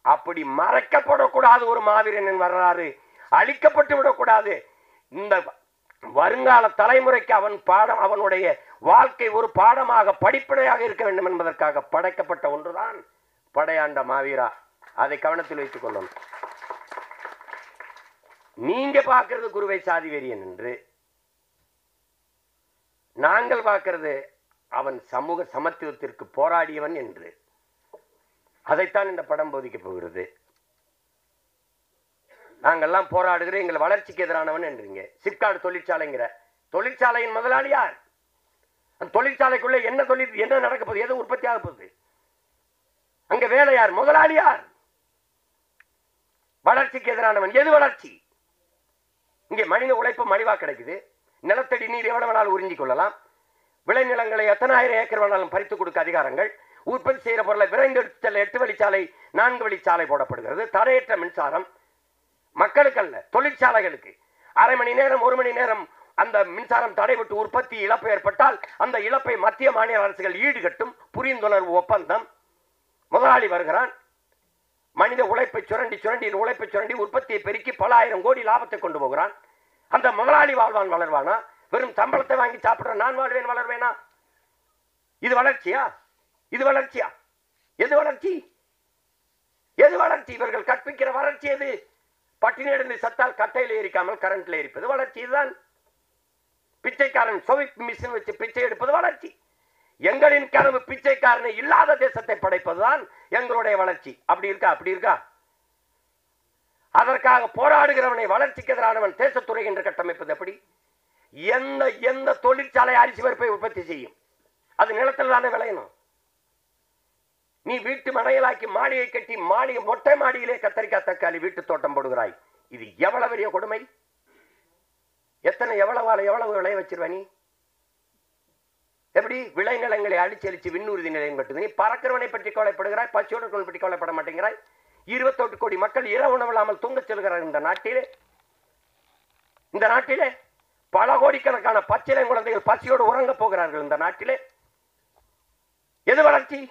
அப்படி மறைக்கப்படக்கூடாது ஒரு மாவீரனின் வரலாறு, அழிக்கப்பட்டு விடக்கூடாது. இந்த வருங்கால தலைமுறைக்கு அவனுடைய வாழ்க்கை ஒரு பாடமாக படிப்படையாக இருக்க வேண்டும் என்பதற்காக படைக்கப்பட்ட ஒன்றுதான் படையாண்ட மாவீரா. அதை கவனத்தில் வைத்துக் கொள்ளணும். நீங்க பார்க்கிறது குருவை சாதி வெறியன் என்று, நாங்கள் பார்க்கிறது அவன் சமூக சமத்துவத்திற்கு போராடியவன் என்று. அதைத்தான் இந்த படம் போதிக்க போகிறது. நாங்கள்லாம் போராடுகிறோம், எங்கள் வளர்ச்சிக்கு எதிரானவன் என்றீங்க. சிப்காட் தொழிற்சாலைங்கிற தொழிற்சாலையின் முதலாளி யார்? அந்த தொழிற்சாலைக்குள்ள என்ன நடக்க போகுது? எது உற்பத்தி ஆக போகுது? அங்க வேலை யார்? முதலாளி யார்? வளர்ச்சிக்கு எதிரானவன். எது வளர்ச்சி? இங்கே மனித உழைப்பு மலிவா கிடைக்குது. நிலத்தடி நீர் எவ்வளவு வேணாலும் உறிஞ்சிக் கொள்ளலாம். விளைநிலங்களை எத்தனை ஆயிரம் ஏக்கர் வேணாலும் பறித்துக் கொடுக்க அதிகாரங்கள். உற்பத்தி செய்கிற பொருளை விரைந்து எடுத்து செல்ல 8 வழிச்சாலை 4 வழிச்சாலை போடப்படுகிறது. தடையற்ற மின்சாரம் மக்களுக்கு அல்ல, தொழிற்சாலைகளுக்கு. அரை மணி நேரம் 1 மணி நேரம் அந்த மின்சாரம் தடைபட்டு உற்பத்தி இழப்பு ஏற்பட்டால் அந்த இழப்பை மத்திய மாநில அரசுகள் ஈடுகட்டும். புரிந்துணர்வு ஒப்பந்தம். முதலாளி வருகிறான், மனித உழைப்பை சுரண்டி உற்பத்தியை பெருக்கி பல ஆயிரம் கோடி லாபத்தை கொண்டு போகிறான். அந்த முதலாளி வாழ்வான், வளர்வானா? வெறும் சம்பளத்தை வாங்கி சாப்பிடுற நான் வாழ்வேன், வளர்வேனா? இது வளர்ச்சியா? எது வளர்ச்சி? இவர்கள் கற்பிக்கிற வளர்ச்சி எது? பட்டினி எழுந்து சத்தால் கட்டையில் எரிக்காமல் கரண்ட்ல எரிப்பது வளர்ச்சி. இதுதான். பிச்சைக்காரன் சோவிக் மிஷின் வச்சு பிச்சை எடுப்பது வளர்ச்சி. எங்களின் கனவு பிச்சைக்காரனை இல்லாத தேசத்தை படைப்பதுதான் எங்களுடைய வளர்ச்சி. அப்படி இருக்கா? அதற்காக போராடுகிறவனை வளர்ச்சிக்கு எதிரானவன் தேசத்துறை என்று கட்டமைப்பது எப்படி? எந்த தொழிற்சாலை அரிசி பருப்பை உற்பத்தி செய்யும்? அது நிலத்தில் தானே விளையணும். நீ வீட்டு மனையலாக்கி மாளிகை கட்டி மொட்டை மாடியிலே கத்தரிக்காய் தக்காளி வீட்டு தோட்டம் போடுகிறாய். இது எவ்வளவு பெரிய கொடுமை! எவ்வளவு விளைய வச்சிருவ நீ? எப்படி விளைநிலங்களை அழிச்சு விண்ணூர்தி நிலையம் கட்டுது? நீ பறக்கிறவனை பற்றி கவலைப்படுகிறாய், பச்சோடு பற்றி கவலைப்பட மாட்டேங்கிறாய். 28 கோடி மக்கள் இரவு உணவில்லாமல் தூங்க செல்கிறார் இந்த நாட்டிலே. பல கோடிக்கணக்கான பச்சிலை குழந்தைகள் பசியோடு உறங்க போகிறார்கள் இந்த நாட்டிலே. எது வளர்ச்சி?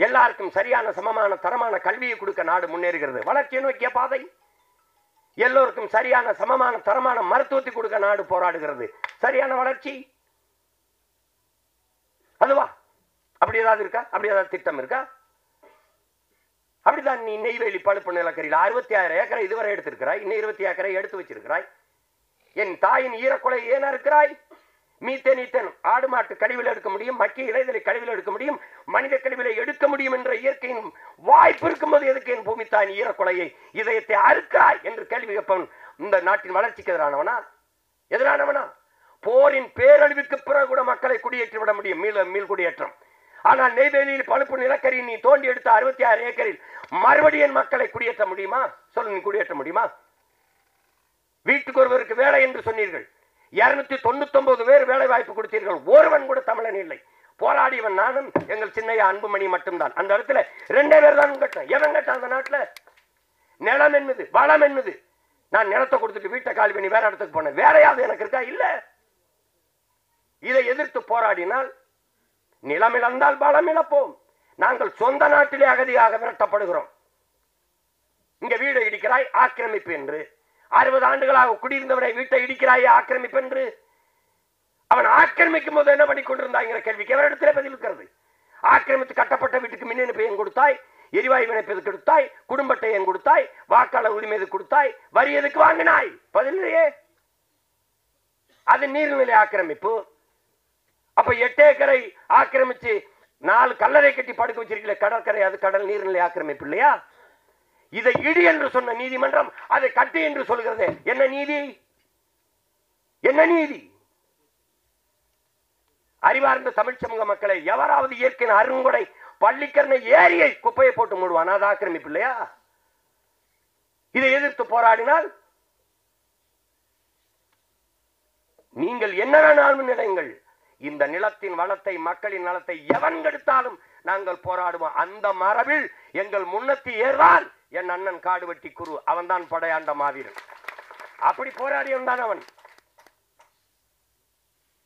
எல்லாருக்கும் சரியான சமமான தரமான கல்வியை கொடுக்க நாடு முன்னேறுகிறது. வளர்ச்சியை நோக்கிய பாதை. எல்லோருக்கும் சரியான சமமான தரமான மருத்துவத்தை கொடுக்க நாடு போராடுகிறது. சரியான வளர்ச்சி அதுவா? அப்படி ஏதாவது இருக்கா? அப்படி ஏதாவது திட்டம் இருக்கா? அப்படிதான் நீ நெய்வேலி பழுப்பு நிலக்கரியில் 66 ஏக்கரை இதுவரை எடுத்திருக்கிறாய். இன்னும் 20 ஏக்கரை எடுத்து வச்சிருக்கிறாய். என் தாயின் ஈரக்குலை ஏன் இருக்கிறாய்? மீத்தேன் ஆடு மாட்டு கழிவில் எடுக்க முடியும், மக்கிய இலைதலை கழிவில் எடுக்க முடியும், மனித கழிவிலை எடுக்க முடியும் என்ற இயற்கையின் வாய்ப்பு இருக்கும்போது எதுக்கு என் பூமி தாயின் ஈரக்குலையை இதயத்தை அறுக்கிறாய் என்று கேள்வி கேட்பவன் இந்த நாட்டின் வளர்ச்சிக்கு எதிரானவனா? எதிரானவனா? போரின் பேரழிவுக்கு பிறகு கூட மக்களை குடியேற்றி விட முடியும், மீள் குடியேற்றம். ஆனால் நெய்வேலியில் பழுப்பு நிலக்கரி நீ தோண்டி எடுத்த 66 ஏக்கரில் மறுபடியும் மக்களை குடியேற்ற முடியுமா? சொல்லு, நீ குடியேற்ற முடியுமா? வீட்டுக்கு ஒருவருக்கு வேலை என்று சொன்னீர்கள், 299 பேர் வேலை வாய்ப்பு கொடுத்தீர்கள், ஒருவன் கூட தமிழன் இல்லை. போராடியவன் நானும் எங்கள் சின்னையா அன்புமணி மட்டும்தான். அந்த இடத்துல 2 பேர் தான் கட்டேன். எவன் கட்டான் அந்த நாட்டில்? நிலம் என்னது, வளம் என்னது? நான் நிலத்தை கொடுத்துட்டு வீட்டை காலி பண்ணி வேற இடத்துக்கு போனேன். வேறையாவது எனக்கு இருக்கா? இல்ல. இதை எதிர்த்து போராடினால் நிலம் இழந்தால் பலம் இழப்போம். நாங்கள் சொந்த நாட்டிலே அகதியாக விரட்டப்படுகிறோம். இங்க வீடு இடிக்கிறாய் ஆக்கிரமிப்பு என்று, 60 ஆண்டுகளாக குடியிருந்தவரை வீட்டை இடிக்கிறாய் ஆக்கிரமிப்பு என்று. அவன் ஆக்கிரமிக்கும் போது என்ன பண்ணி கொண்டிருந்தாங்கிற கேள்விக்கு எவரிடத்திலே பதில் இருக்கிறது? ஆக்கிரமித்து கட்டப்பட்ட வீட்டுக்கு மின் இணைப்பு ஏன் கொடுத்தாய்? எரிவாயு இணைப்பு கொடுத்தாய்? குடும்பத்தை ஏன் கொடுத்தாய்? வாக்காளர் உரிமை கொடுத்தாய்? வரி எதுக்கு வாங்கினாய்? பதில் இல்லையே. அது நீர்நிலை ஆக்கிரமிப்பு. அப்ப 8 ஏக்கரை ஆக்கிரமிச்சு 4 கல்லறை கட்டி படுக்க வச்சிருக்கல கடற்கரை, அது கடல் நீர்நிலை ஆக்கிரமிப்பு இல்லையா? இதை இடி என்று சொன்ன நீதிமன்றம் அதை கட்டு என்று சொல்கிறது. என்ன நீதி? என்ன நீதி? அறிவார்ந்த தமிழ் சமூக மக்களை எவராவது இயற்கை அருங்கொடை பள்ளிக்கரணை ஏரியை குப்பையை போட்டு மூடுவான், அது ஆக்கிரமிப்பு இல்லையா? இதை எதிர்த்து போராடினால் நீங்கள் என்ன வேணாலும் நிலையுங்கள், இந்த நிலத்தின் வளத்தை மக்களின் நலத்தை எவன் கெடுத்தாலும் நாங்கள் போராடுவோம். அந்த மரபில் எங்கள் முன்னத்தி ஏறுவான் என் அண்ணன் காடுவெட்டி குரு. அவன் தான் படையாண்ட மாவீரன். அப்படி போராடியவன் தான் அவன்.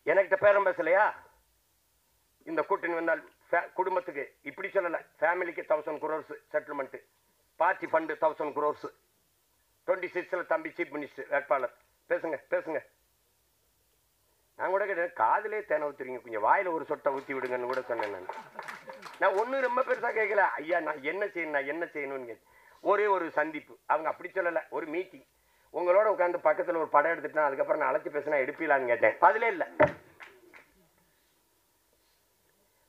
எனக்கு பேரம் பேசலையா? இந்த கூட்டணி வந்தால் குடும்பத்துக்கு இப்படி சொல்லல, ஃபேமிலிக்கு 1000 crores settlement, party fund 1000 crores, 26 தம்பி சீஃப் மினிஸ்டர் வேட்பாளர். பேசுங்க பேசுங்க. நான் கூட கேட்டேன், காதலே தேனை ஊத்துறீங்க, கொஞ்சம் வாயில ஒரு சொட்டை ஊத்தி விடுங்கன்னு கூட சொன்னேன். நான் ஒன்னும் ரொம்ப பெருசா கேட்கல. ஐயா நான் என்ன செய்யணும்னு ஒரே ஒரு சந்திப்பு. அவங்க அப்படி சொல்லல, ஒரு மீட்டிங். உங்களோட உட்காந்து பக்கத்துல ஒரு படம் எடுத்துட்டா அதுக்கப்புறம் நான் அழைச்சி பேசினா எடுப்பீங்களான்னு கேட்டேன். பதிலே இல்லை.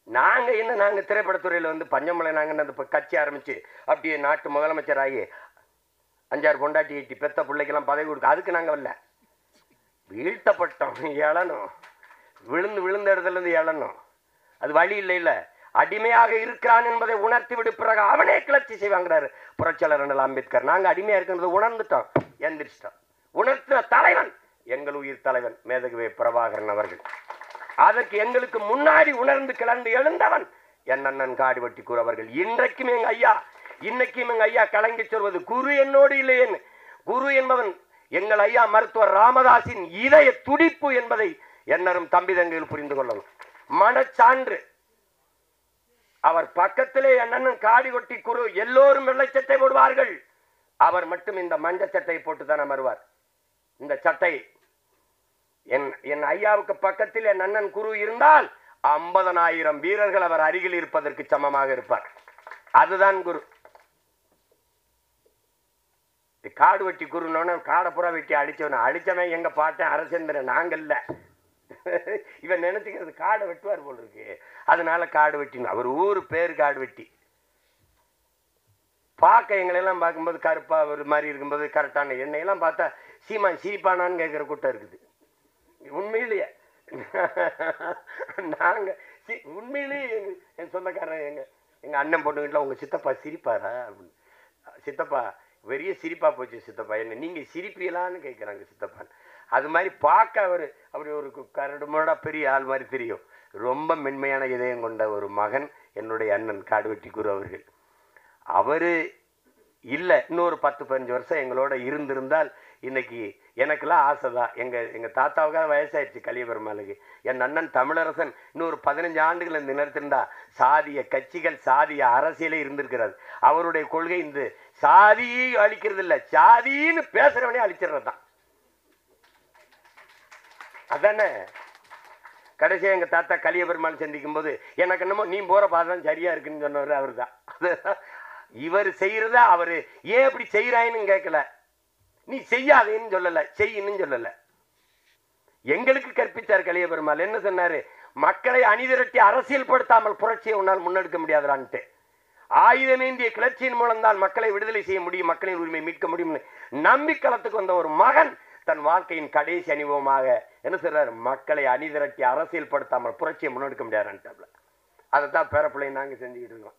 நாங்க திரைப்படத்துறையில வந்து பஞ்சமலை நாங்க அந்த கட்சி ஆரம்பிச்சு அப்படியே நாட்டு முதலமைச்சர் ஆகி 5-6 பொண்டாட்டி ஈட்டி பெத்த பிள்ளைக்கெல்லாம் பதவி கொடுக்க அதுக்கு நாங்க வரல. வீழ்த்தப்பட்டோம், எழணும், விழுந்த இடத்துல இருந்து எழணும். அது வழி இல்லை. அடிமையாக இருக்கிறான் என்பதை உணர்த்தி விடு, பிறகு அவனே கிளர்ச்சி செய்வாங்கிறாரு புரட்சியாளர் அண்ணல் அம்பேத்கர். நாங்க அடிமையா இருக்கிறது உணர்ந்துட்டோம், எந்திரிச்சிட்டோம். உணர்த்தின தலைவன் எங்கள் உயிர் தலைவன் மேதகுவே பிரபாகரன் அவர்கள். அதற்கு எங்களுக்கு முன்னாடி உணர்ந்து கிளர்ந்து எழுந்தவன் என் அண்ணன் காடுவெட்டி குரு அவர்கள். இன்னைக்கும் எங்க ஐயா கலங்கி சொல்வது, குரு என்னோடு இல்லையேன்னு. குரு என்பவன் எங்கள் ஐயா மருத்துவர் ராமதாஸின் இதய துடிப்பு என்பதை என்னரும் தம்பி தங்கையில் புரிந்து கொள்ளணும். மனச்சான்று. அவர் பக்கத்திலே என் அண்ணன் காடுவெட்டி குரு எல்லோரும் வெள்ளை சட்டை போடுவார்கள், அவர் மட்டும் இந்த மஞ்ச சட்டை போட்டுத்தானே வருவார். இந்த சட்டை என் ஐயாவுக்கு பக்கத்தில் என் அண்ணன் குரு இருந்தால் 50,000 வீரர்கள் அவர் அருகில் இருப்பதற்கு சமமாக இருப்பார். அதுதான் குரு. காடு வெட்டி குருன்னு காடப்புறா வெட்டி அடிச்சவன் எங்க பாட்டேன் அரசேந்திரன், நாங்கல்ல. இவன் நினைச்சுக்கிறது காடை வெட்டுவார் போல் இருக்கு, அதனால காடு வெட்டின்னு. அவர் ஊரு பேரு காடு வெட்டி. பார்க்க எங்களெல்லாம் பார்க்கும்போது கருப்பா ஒரு மாதிரி இருக்கும்போது கரெக்டான, என்னையெல்லாம் பார்த்தா சீமான் சிரிப்பானான்னு கேட்குற கூட்டம் இருக்குது. உண்மையிலேயே நாங்க உண்மையிலேயே என் சொந்தக்காரன் எங்க அண்ணன் பொண்ணு வீட்டில் உங்க சித்தப்பா சிரிப்பாரா அப்படின்னு. சித்தப்பா பெரிய சிரிப்பா போச்சு சித்தப்பா, என்ன நீங்க சிரிப்பீங்களான்னு கேட்குறாங்க சித்தப்பா. அது மாதிரி பார்க்க அப்படி ஒரு கரடுமுரடா பெரிய ஆள் மாதிரி தெரியும். ரொம்ப மென்மையான இதயம் கொண்ட ஒரு மகன் என்னுடைய அண்ணன் காடுவெட்டி குரு அவர்கள். அவரு இல்லை, இன்னொரு 10-15 வருஷம் எங்களோட இருந்திருந்தால் இன்னைக்கு எனக்கெல்லாம் ஆசை தான். எங்க தாத்தாவுக்காக வயசாயிடுச்சு கலியபெருமாளுக்கு. என் அண்ணன் தமிழரசன் இன்னொரு 15 ஆண்டுகள் இந்த நிறுத்திருந்தா சாதிய கட்சிகள் சாதிய அரசியலே இருந்திருக்கிறது. அவருடைய கொள்கை இந்த சாதியை அழிக்கிறது இல்லை, சாதின்னு பேசுறவனே அழிச்சிடுறது தான். அதானே கடைசியா எங்க தாத்தா கலியபெருமாள் சந்திக்கும் போது எனக்கு என்னமோ நீ போற பாதான் சரியா இருக்குன்னு சொன்னவர் அவர் தான். இவர் செய்யறத அவரு ஏன் அப்படி செய்யறாயின்னு கேட்கல, நீ செய்யாதேன்னு சொல்லல, செய்யன்னு சொல்லல. எங்களுக்கு கற்பித்தார் கலியபெருமாள். என்ன சொன்னாரு? மக்களை அணிதிரட்டி அரசியல் படுத்தாமல் புரட்சியை உன்னால் முன்னெடுக்க முடியாதான்ட்டு. ஆயுதமேந்திய கிளர்ச்சியின் மூலம் தான் மக்களை விடுதலை செய்ய முடியும், மக்களின் உரிமை மீட்க முடியும்னு நம்பி களத்துக்கு வந்த ஒரு மகன் தன் வாழ்க்கையின் கடைசி அனுபவமாக என்ன சொல்றாரு, மக்களை அணிதிரட்டி அரசியல் படுத்தாமல் புரட்சியை முன்னெடுக்க முடியாதுன்ட்டாப்ல. அதை தான் பேரப்பிள்ளை நாங்கள் செஞ்சுக்கிட்டு இருக்கோம்.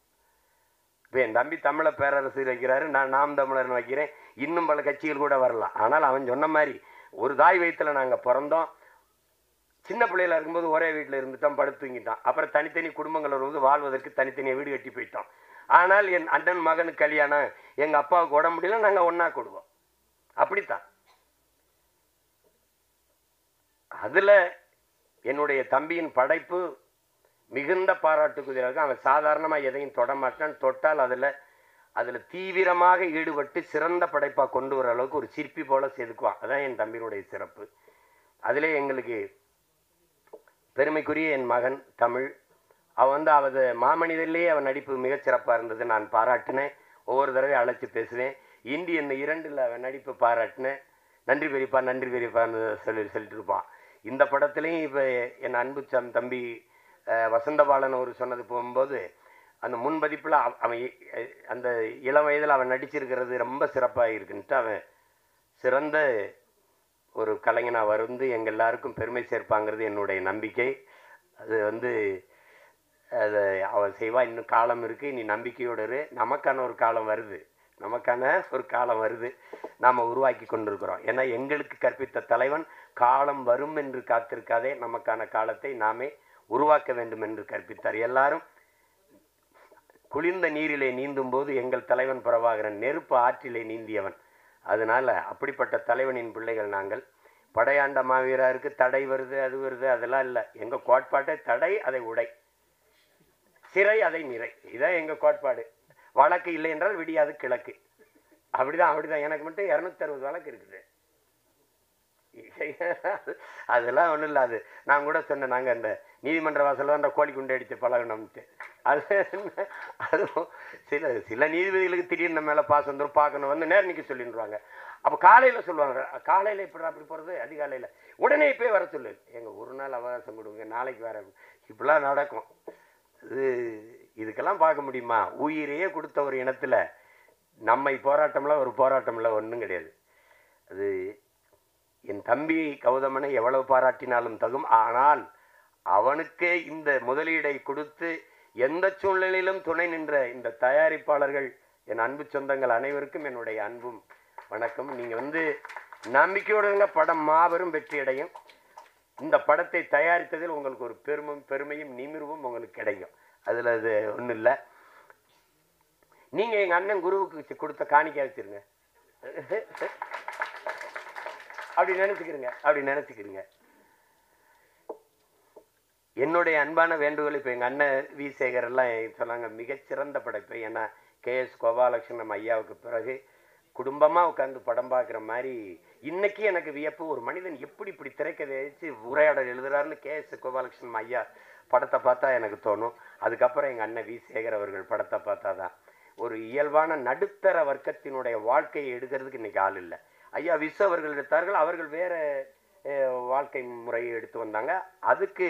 இப்போ என் தம்பி தமிழை பேரரசு வைக்கிறாரு, நான் நாம் தமிழர்னு வைக்கிறேன். இன்னும் பல கட்சிகள் கூட வரலாம். ஆனால் அவன் சொன்ன மாதிரி ஒரு தாய் வயிற்றில் நாங்கள் பிறந்தோம். சின்ன பிள்ளையில இருக்கும்போது ஒரே வீட்டில் இருந்துட்டோம், படுத்து தூங்கிட்டோம். அப்புறம் தனித்தனி குடும்பங்கள் வரும்போது வாழ்வதற்கு தனித்தனியாக வீடு கட்டி போயிட்டோம். ஆனால் என் அண்ணன் மகனுக்கு கல்யாணம், எங்கள் அப்பாவுக்கு உடம்பு முடியல, நாங்கள் ஒன்றா கொடுவோம். அப்படித்தான். அதில் என்னுடைய தம்பியின் படைப்பு மிகுந்த பாராட்டுக்குரியதாக. அவன் சாதாரணமாக எதையும் தொடமாட்டான். தொட்டால் அதில் தீவிரமாக ஈடுபட்டு சிறந்த படைப்பாக கொண்டு வர அளவுக்கு ஒரு சிற்பி போல செதுக்குவான். அதான் என் தம்பியினுடைய சிறப்பு. அதிலே எங்களுக்கு பெருமைக்குரிய என் மகன் தமிழ், அவன் அவன் மாமனிதர்லேயே அவன் நடிப்பு மிகச்சிறப்பாக இருந்தது. நான் பாராட்டினேன். ஒவ்வொரு தடவை அழைச்சி பேசுவேன். இந்தி என்ன 2 அவன் நடிப்பு பாராட்டினேன். நன்றி பெரியப்பா நன்றி பெரியப்பான்னு சொல்லிட்டு இருப்பான். இந்த படத்துலையும் இப்போ என் அன்பு தம்பி வசந்தபாலன் அவர் சொன்னது போகும்போது அந்த முன்பதிப்பில் அவன் அந்த இளம் வயதில் அவன் நடிச்சிருக்கிறது ரொம்ப சிறப்பாக இருக்குன்ட்டு அவன் சிறந்த ஒரு கலைஞனாக வந்து எங்கள் எல்லாருக்கும் பெருமை சேர்ப்பாங்கிறது என்னுடைய நம்பிக்கை. அது அதை அவன் செய்வா. இன்னும் காலம் இருக்குது, நீ நம்பிக்கையோடு இரு. நமக்கான ஒரு காலம் வருது, நாம் உருவாக்கி கொண்டிருக்கிறோம். ஏன்னா எங்களுக்கு கற்பித்த தலைவன் காலம் வரும் என்று காத்திருக்காதே, நமக்கான காலத்தை நாமே உருவாக்க வேண்டும் என்று கற்பித்தார். எல்லாரும் குளிர்ந்த நீரிலே நீந்தும் போது எங்கள் தலைவன் பிரபாகரன் நெருப்பு ஆற்றிலே நீந்தியவன். அதனால் அப்படிப்பட்ட தலைவனின் பிள்ளைகள் நாங்கள். படையாண்ட மாவீரருக்கு தடை வருது, அது வருது, அதெல்லாம் இல்லை. எங்கள் கோட்பாட்டை தடை அதை உடை, சிறை அதை நிறை. இதான் எங்கள் கோட்பாடு. வழக்கு இல்லை என்றால் விடியாது கிழக்கு. அப்படிதான். எனக்கு மட்டும் 260 வழக்கு இருக்குது. அதெல்லாம் ஒன்றும் இல்லை. அது நான் கூட சொன்னேன், நாங்கள் அந்த நீதிமன்ற வாசலில் அந்த கோழி குண்டை அடித்து பழகணும்ட்டு. அதுவும் சில நீதிபதிகளுக்கு திடீர்னு நம்ம மேலே பாசம் வந்துடும், பார்க்கணும் நேரம் நிற்க சொல்லிடுவாங்க. அப்போ காலையில் சொல்லுவாங்க, காலையில் இப்படி அப்படி போகிறது, அதிகாலையில் உடனே இப்போ வர சொல்லு, எங்கள் ஒரு நாள் அவகாசம் கொடுங்க, நாளைக்கு வேற. இப்படிலாம் நடக்கும். இதுக்கெல்லாம் பார்க்க முடியுமா? உயிரையே கொடுத்த ஒரு இனத்தில் நம்மை போராட்டம்ல ஒரு போராட்டம்ல ஒன்றும் கிடையாது. அது என் தம்பி கௌதமனை எவ்வளவு பாராட்டினாலும் தகும். ஆனால் அவனுக்கே இந்த முதலீடை கொடுத்து எந்த சூழ்நிலையிலும் துணை நின்ற இந்த தயாரிப்பாளர்கள், என் அன்பு சொந்தங்கள் அனைவருக்கும் என்னுடைய அன்பும் வணக்கம். நீங்கள் நம்பிக்கையோடு படம் மாபெரும் வெற்றி அடையும். இந்த படத்தை தயாரித்ததில் உங்களுக்கு ஒரு பெருமையும் நிமிர்வும் உங்களுக்கு கிடைக்கும். அதில் அது ஒன்றும் இல்லை. நீங்கள் எங்கள் அண்ணன் குருவுக்கு கொடுத்த காணிக்கை வச்சிருங்க, அப்படி நினச்சிக்கிறீங்க. என்னுடைய அன்பான வேண்டுகோள், இப்போ எங்கள் அண்ணன் வி சேகர் எல்லாம் சொன்னாங்க மிகச்சிறந்த படைப்பு. ஏன்னா KS கோபாலகிருஷ்ணன் ஐயாவுக்கு பிறகு குடும்பமாக உட்காந்து படம் பார்க்குற மாதிரி இன்னைக்கு எனக்கு வியப்பு. ஒரு மனிதன் இப்படி திரைக்கதை வச்சு உரையாடல் எழுதுறாருன்னு KS கோபாலகிருஷ்ணன் ஐயா படத்தை பார்த்தா எனக்கு தோணும். அதுக்கப்புறம் எங்கள் அண்ணன் வி சேகர் அவர்கள் படத்தை பார்த்தா தான் ஒரு இயல்பான நடுத்தர வர்க்கத்தினுடைய வாழ்க்கையை எடுக்கிறதுக்கு இன்றைக்கி ஆள் இல்லை. ஐயா விசு அவர்கள் எடுத்தார்கள், அவர்கள் வேறு வாழ்க்கை முறையை எடுத்து வந்தாங்க. அதுக்கு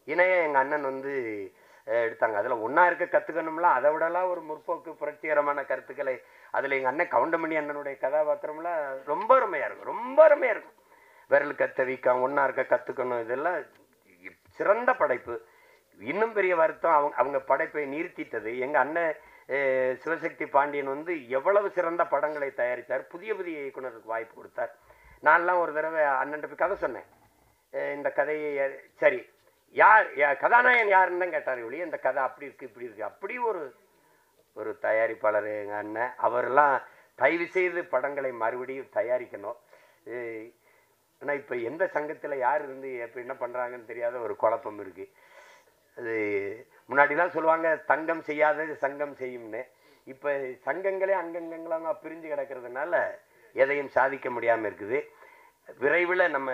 இணைய எங்கள் அண்ணன் எடுத்தாங்க. அதில் ஒன்றா இருக்க கற்றுக்கணும்லாம், அதை விடலாம் ஒரு முற்போக்கு புரட்சிகரமான கருத்துக்களை அதில் எங்கள் அண்ணன் கவுண்டமணி அண்ணனுடைய கதாபாத்திரம்லாம் ரொம்ப அருமையாக இருக்கும். விரல் கத்த வீக்கம், ஒன்றா இருக்க கற்றுக்கணும், இதெல்லாம் சிறந்த படைப்பு. இன்னும் பெரிய வருத்தம், அவங்க படைப்பை நிறுத்திட்டது. எங்கள் அண்ணன் சிவசக்தி பாண்டியன் எவ்வளவு சிறந்த படங்களை தயாரித்தார், புதிய இயக்குனருக்கு வாய்ப்பு கொடுத்தார். நான்லாம் ஒரு தடவை அண்ணன் போய் கதை சொன்னேன். இந்த கதையை சரி யார் கதாநாயகன் யாருன்னு தான் கேட்டார். ஒழிய இந்த கதை அப்படி இருக்குது இப்படி இருக்குது. அப்படி ஒரு தயாரிப்பாளர் எங்கள் அண்ணன். அவரெல்லாம் தயவு செய்து படங்களை மறுபடியும் தயாரிக்கணும். ஆனால் இப்போ எந்த சங்கத்தில் யார் இப்போ என்ன பண்ணுறாங்கன்னு தெரியாத ஒரு குழப்பம் இருக்குது. அது முன்னாடிலாம் சொல்லுவாங்க தங்கம் செய்யாதது சங்கம் செய்யும்னு. இப்போ சங்கங்களே அங்கங்கங்களாக பிரிஞ்சு கிடக்கிறதுனால எதையும் சாதிக்க முடியாமல் இருக்குது. விரைவில் நம்ம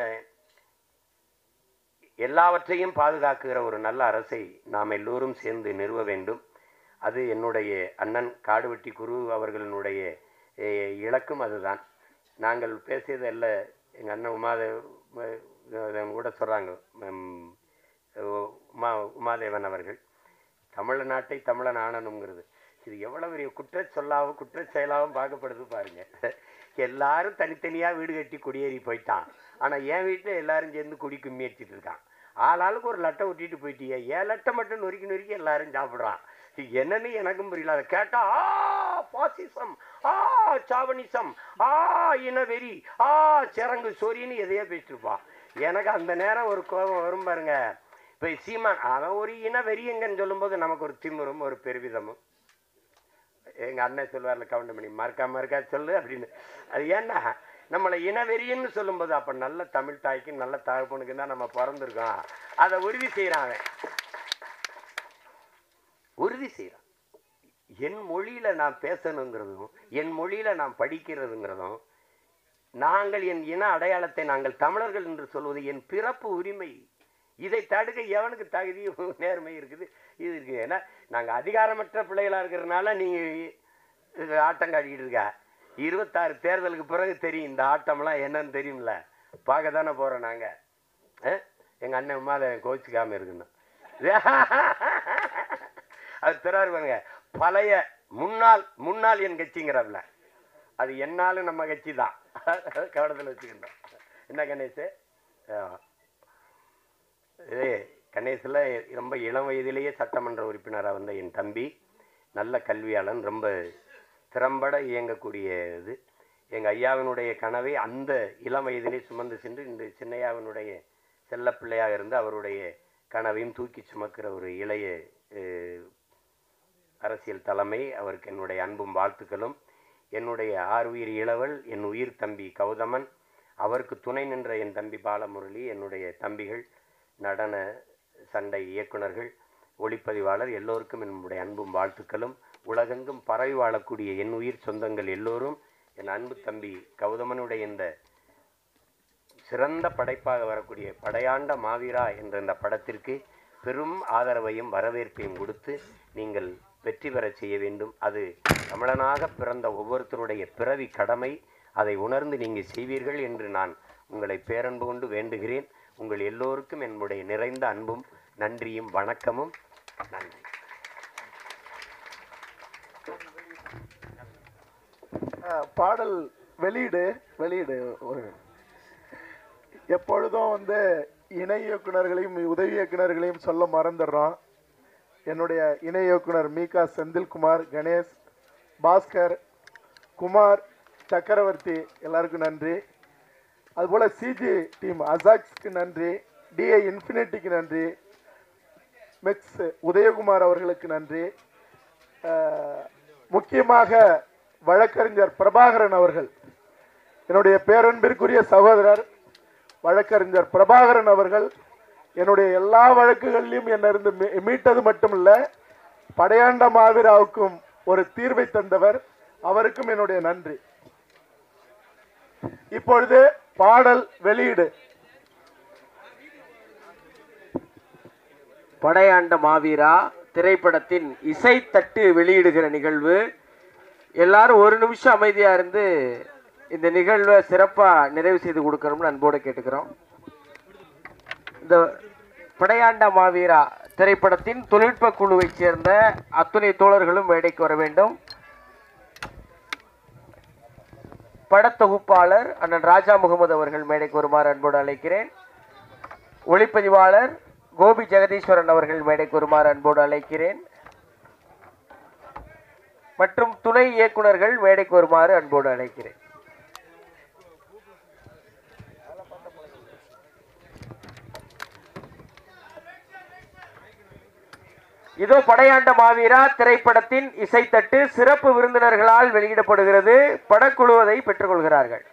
எல்லாவற்றையும் பாதுகாக்கிற ஒரு நல்ல அரசை நாம் எல்லோரும் சேர்ந்து நிறுவ வேண்டும். அது என்னுடைய அண்ணன் காடுவெட்டி குரு அவர்களினுடைய இலக்கும் அதுதான். நாங்கள் பேசியது அல்ல, எங்கள் அண்ணன் உமாதேவன் கூட சொல்கிறாங்க, உமாதேவன் அவர்கள் தமிழ்நாட்டை தமிழன் ஆணணுங்கிறது. இது எவ்வளவு பெரிய குற்ற சொல்லாவும் குற்ற செயலாகவும் பார்க்கப்படுது பாருங்க. எல்லாரும் தனித்தனியா வீடு கட்டி குடியேறி போயிட்டான். ஆனா என் வீட்டுல எல்லாரும் சேர்ந்து குடி கும்மி அடிச்சிட்டு இருக்கான். ஆளாளுக்கு ஒரு லட்டை விட்டிட்டு போயிட்டியே, ஏன் லட்டை மட்டும் நொறுக்கி நொறுக்கி எல்லாரும் சாப்பிடுறான். என்னன்னு எனக்கும் புரியல. அதை கேட்டா பாசிசம், சாவனிசம், இனவெறி, சிறங்கு சொரின்னு எதையோ பேசிட்டு இருப்பான். எனக்கு அந்த நேரம் ஒரு கோபம் வரும் பாருங்க. இப்ப சீமான் அவன் ஒரு இனவெறியங்கன்னு சொல்லும் போது நமக்கு ஒரு திமிரும் ஒரு பெருவிதமும். எங்க அண்ணன் சொல்லுவார்ல, கவுண்டமணி மறக்கா சொல்லு அப்படின்னு. அது ஏன்னா நம்மளை இனவெறியன்னு சொல்லும் போது அப்ப நல்ல தமிழ் தாய்க்கு நல்ல தகப்பனுக்கு தான் நம்ம பிறந்திருக்கோம். அதை உறுதி செய்யறான், உறுதி செய்யறான். என் மொழியில நான் பேசணுங்கிறதும் என் மொழியில நான் படிக்கிறதுங்கிறதும், நாங்கள் என் இன அடையாளத்தை நாங்கள் தமிழர்கள் என்று சொல்வது என் பிறப்பு உரிமை. இதை தடுக்க எவனுக்கு தகுதி நேர்மை இருக்குது? இது இருக்கு. ஏன்னா நாங்கள் அதிகாரமற்ற பிள்ளைகளாக இருக்கிறதுனால நீங்கள் ஆட்டம் காட்டிக்கிட்டு இருக்கா. 26 தேர்தலுக்கு பிறகு தெரியும் இந்த ஆட்டம்லாம் என்னன்னு தெரியும்ல. பார்க்க தானே போகிறோம் நாங்கள். எங்கள் அண்ணன் உமாத கோச்சிக்காமல் இருக்குன்னு அது திறாரு பாருங்க. பழைய முன்னாள் என் கட்சிங்கிறப்பல அது என்னாலும் நம்ம கட்சி தான். கவனத்தில் வச்சுக்கிட்டோம். என்ன கணேஷ்? கணேசில் ரொம்ப இளம் வயதிலேயே சட்டமன்ற உறுப்பினராக வந்த என் தம்பி, நல்ல கல்வியாளன், ரொம்ப திறம்பட இயங்கக்கூடிய இது. எங்கள் ஐயாவினுடைய கனவை அந்த இளம் வயதிலே சுமந்து சென்று இந்த சின்னையாவினுடைய செல்லப்பிள்ளையாக இருந்து அவருடைய கனவையும் தூக்கி சுமக்கிற ஒரு இளைய அரசியல் தலைமை. அவருக்கு என்னுடைய அன்பும் வாழ்த்துக்களும். என்னுடைய ஆறுயிர் இளவல் என் உயிர் தம்பி கௌதமன், அவருக்கு துணை நின்ற என் தம்பி பாலமுரளி, என்னுடைய தம்பிகள், நடன சண்டை இயக்குநர்கள், ஒளிப்பதிவாளர், எல்லோருக்கும் என்னுடைய அன்பும் வாழ்த்துக்களும். உலகெங்கும் பரவி வாழக்கூடிய என் உயிர் சொந்தங்கள் எல்லோரும் என் அன்பு தம்பி கௌதமனுடைய இந்த சிறந்த படைப்பாக வரக்கூடிய படையாண்ட மாவீரா என்ற இந்த படத்திற்கு பெரும் ஆதரவையும் வரவேற்பையும் கொடுத்து நீங்கள் வெற்றி பெற செய்ய வேண்டும். அது தமிழனாக பிறந்த ஒவ்வொருத்தருடைய பிறவி கடமை. அதை உணர்ந்து நீங்கள் செய்வீர்கள் என்று நான் உங்களை பேரன்பு கொண்டு வேண்டுகிறேன். உங்கள் எல்லோருக்கும் என்னுடைய நிறைந்த அன்பும் நன்றியும் வணக்கமும். நன்றி. பாடல் வெளியீடு ஒரு எப்பொழுதும் இணை இயக்குநர்களையும் உதவி இயக்குநர்களையும் சொல்ல மறந்துடுறோம். என்னுடைய இணை இயக்குனர் மீகா செந்தில்குமார், கணேஷ், பாஸ்கர், குமார், சக்கரவர்த்தி எல்லாருக்கும் நன்றி. அதுபோல் சிஜி டீம் அசாக்ஸ்க்கு நன்றி, டிஐ இன்ஃபினிட்டிக்கு நன்றி, மெக்ஸ் உதயகுமார் அவர்களுக்கு நன்றி. முக்கியமாக வழக்கறிஞர் பிரபாகரன் அவர்கள், என்னுடைய பேரன்பிற்குரிய சகோதரர் வழக்கறிஞர் பிரபாகரன் அவர்கள் என்னுடைய எல்லா வழக்குகளிலும் என்னிருந்து மீட்டது மட்டுமல்ல, படையாண்ட மாவீராவுக்கும் ஒரு தீர்வை தந்தவர். அவருக்கும் என்னுடைய நன்றி. இப்பொழுது பாடல் வெளியீடு. படையாண்ட மாவீரா திரைப்படத்தின் இசைத்தட்டு வெளியிடுகிற நிகழ்வு. எல்லாரும் ஒரு நிமிஷம் அமைதியா இருந்து இந்த நிகழ்வை சிறப்பா நிறைவு செய்து கொடுக்கணும்னு அன்போடு கேட்டுக்கிறோம். இந்த படையாண்ட மாவீரா திரைப்படத்தின் தொழில்நுட்ப குழுவை சேர்ந்த அத்துணை தோழர்களும் மேடைக்கு வர வேண்டும். படத்தொகுப்பாளர் அண்ணன் ராஜா முகமது அவர்கள் மேடைக்கு வருமாறு அன்போடு அழைக்கிறேன். ஒளிப்பதிவாளர் கோபி ஜெகதீஸ்வரன் அவர்கள் மேடைக்கு வருமாறு அன்போடு அழைக்கிறேன். மற்றும் துணை இயக்குநர்கள் மேடைக்கு வருமாறு அன்போடு அழைக்கிறேன். இதோ படையாண்ட மாவீரா திரைப்படத்தின் இசைத்தட்டு சிறப்பு விருந்தினர்களால் வெளியிடப்படுகிறது. படக்குழு அதை பெற்றுக்கொள்கிறார்கள்.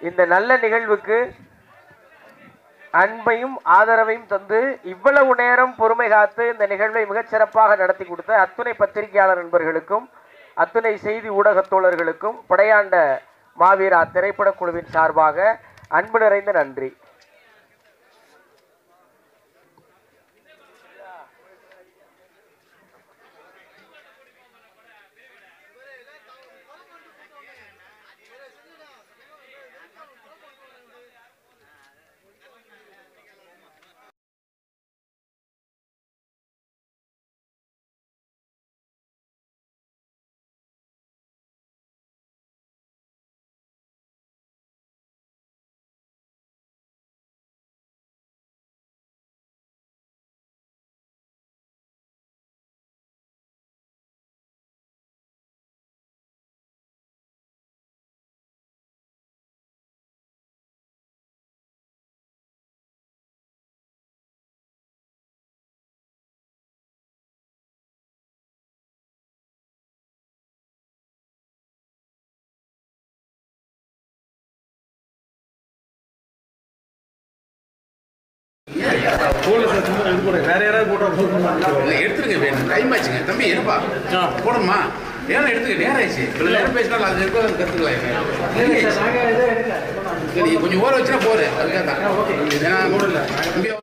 இந்த நல்ல நிகழ்வுக்கு அன்பையும் ஆதரவையும் தந்து இவ்வளவு நேரம் பொறுமை காத்து இந்த நிகழ்வை மிகச் சிறப்பாக நடத்தி கொடுத்த அத்துணை பத்திரிகையாளர் நண்பர்களுக்கும் அத்துணை செய்தி ஊடக தோழர்களுக்கும் படையாண்ட மாவீரா திரைப்பட குழுவின் சார்பாக அன்பு நிறைந்த நன்றி. எடுத்துருங்க வேணும் டைம் ஆச்சுங்க தம்பி இருப்பா போடுமா ஏன்னா எடுத்துக்க நேரம் ஆயிடுச்சு இவ்வளவு நேரம் பேசினாலும் அது இருக்க கற்றுக்கலாம் கொஞ்சம் ஊற வச்சுனா போதும் அதுக்காக தான்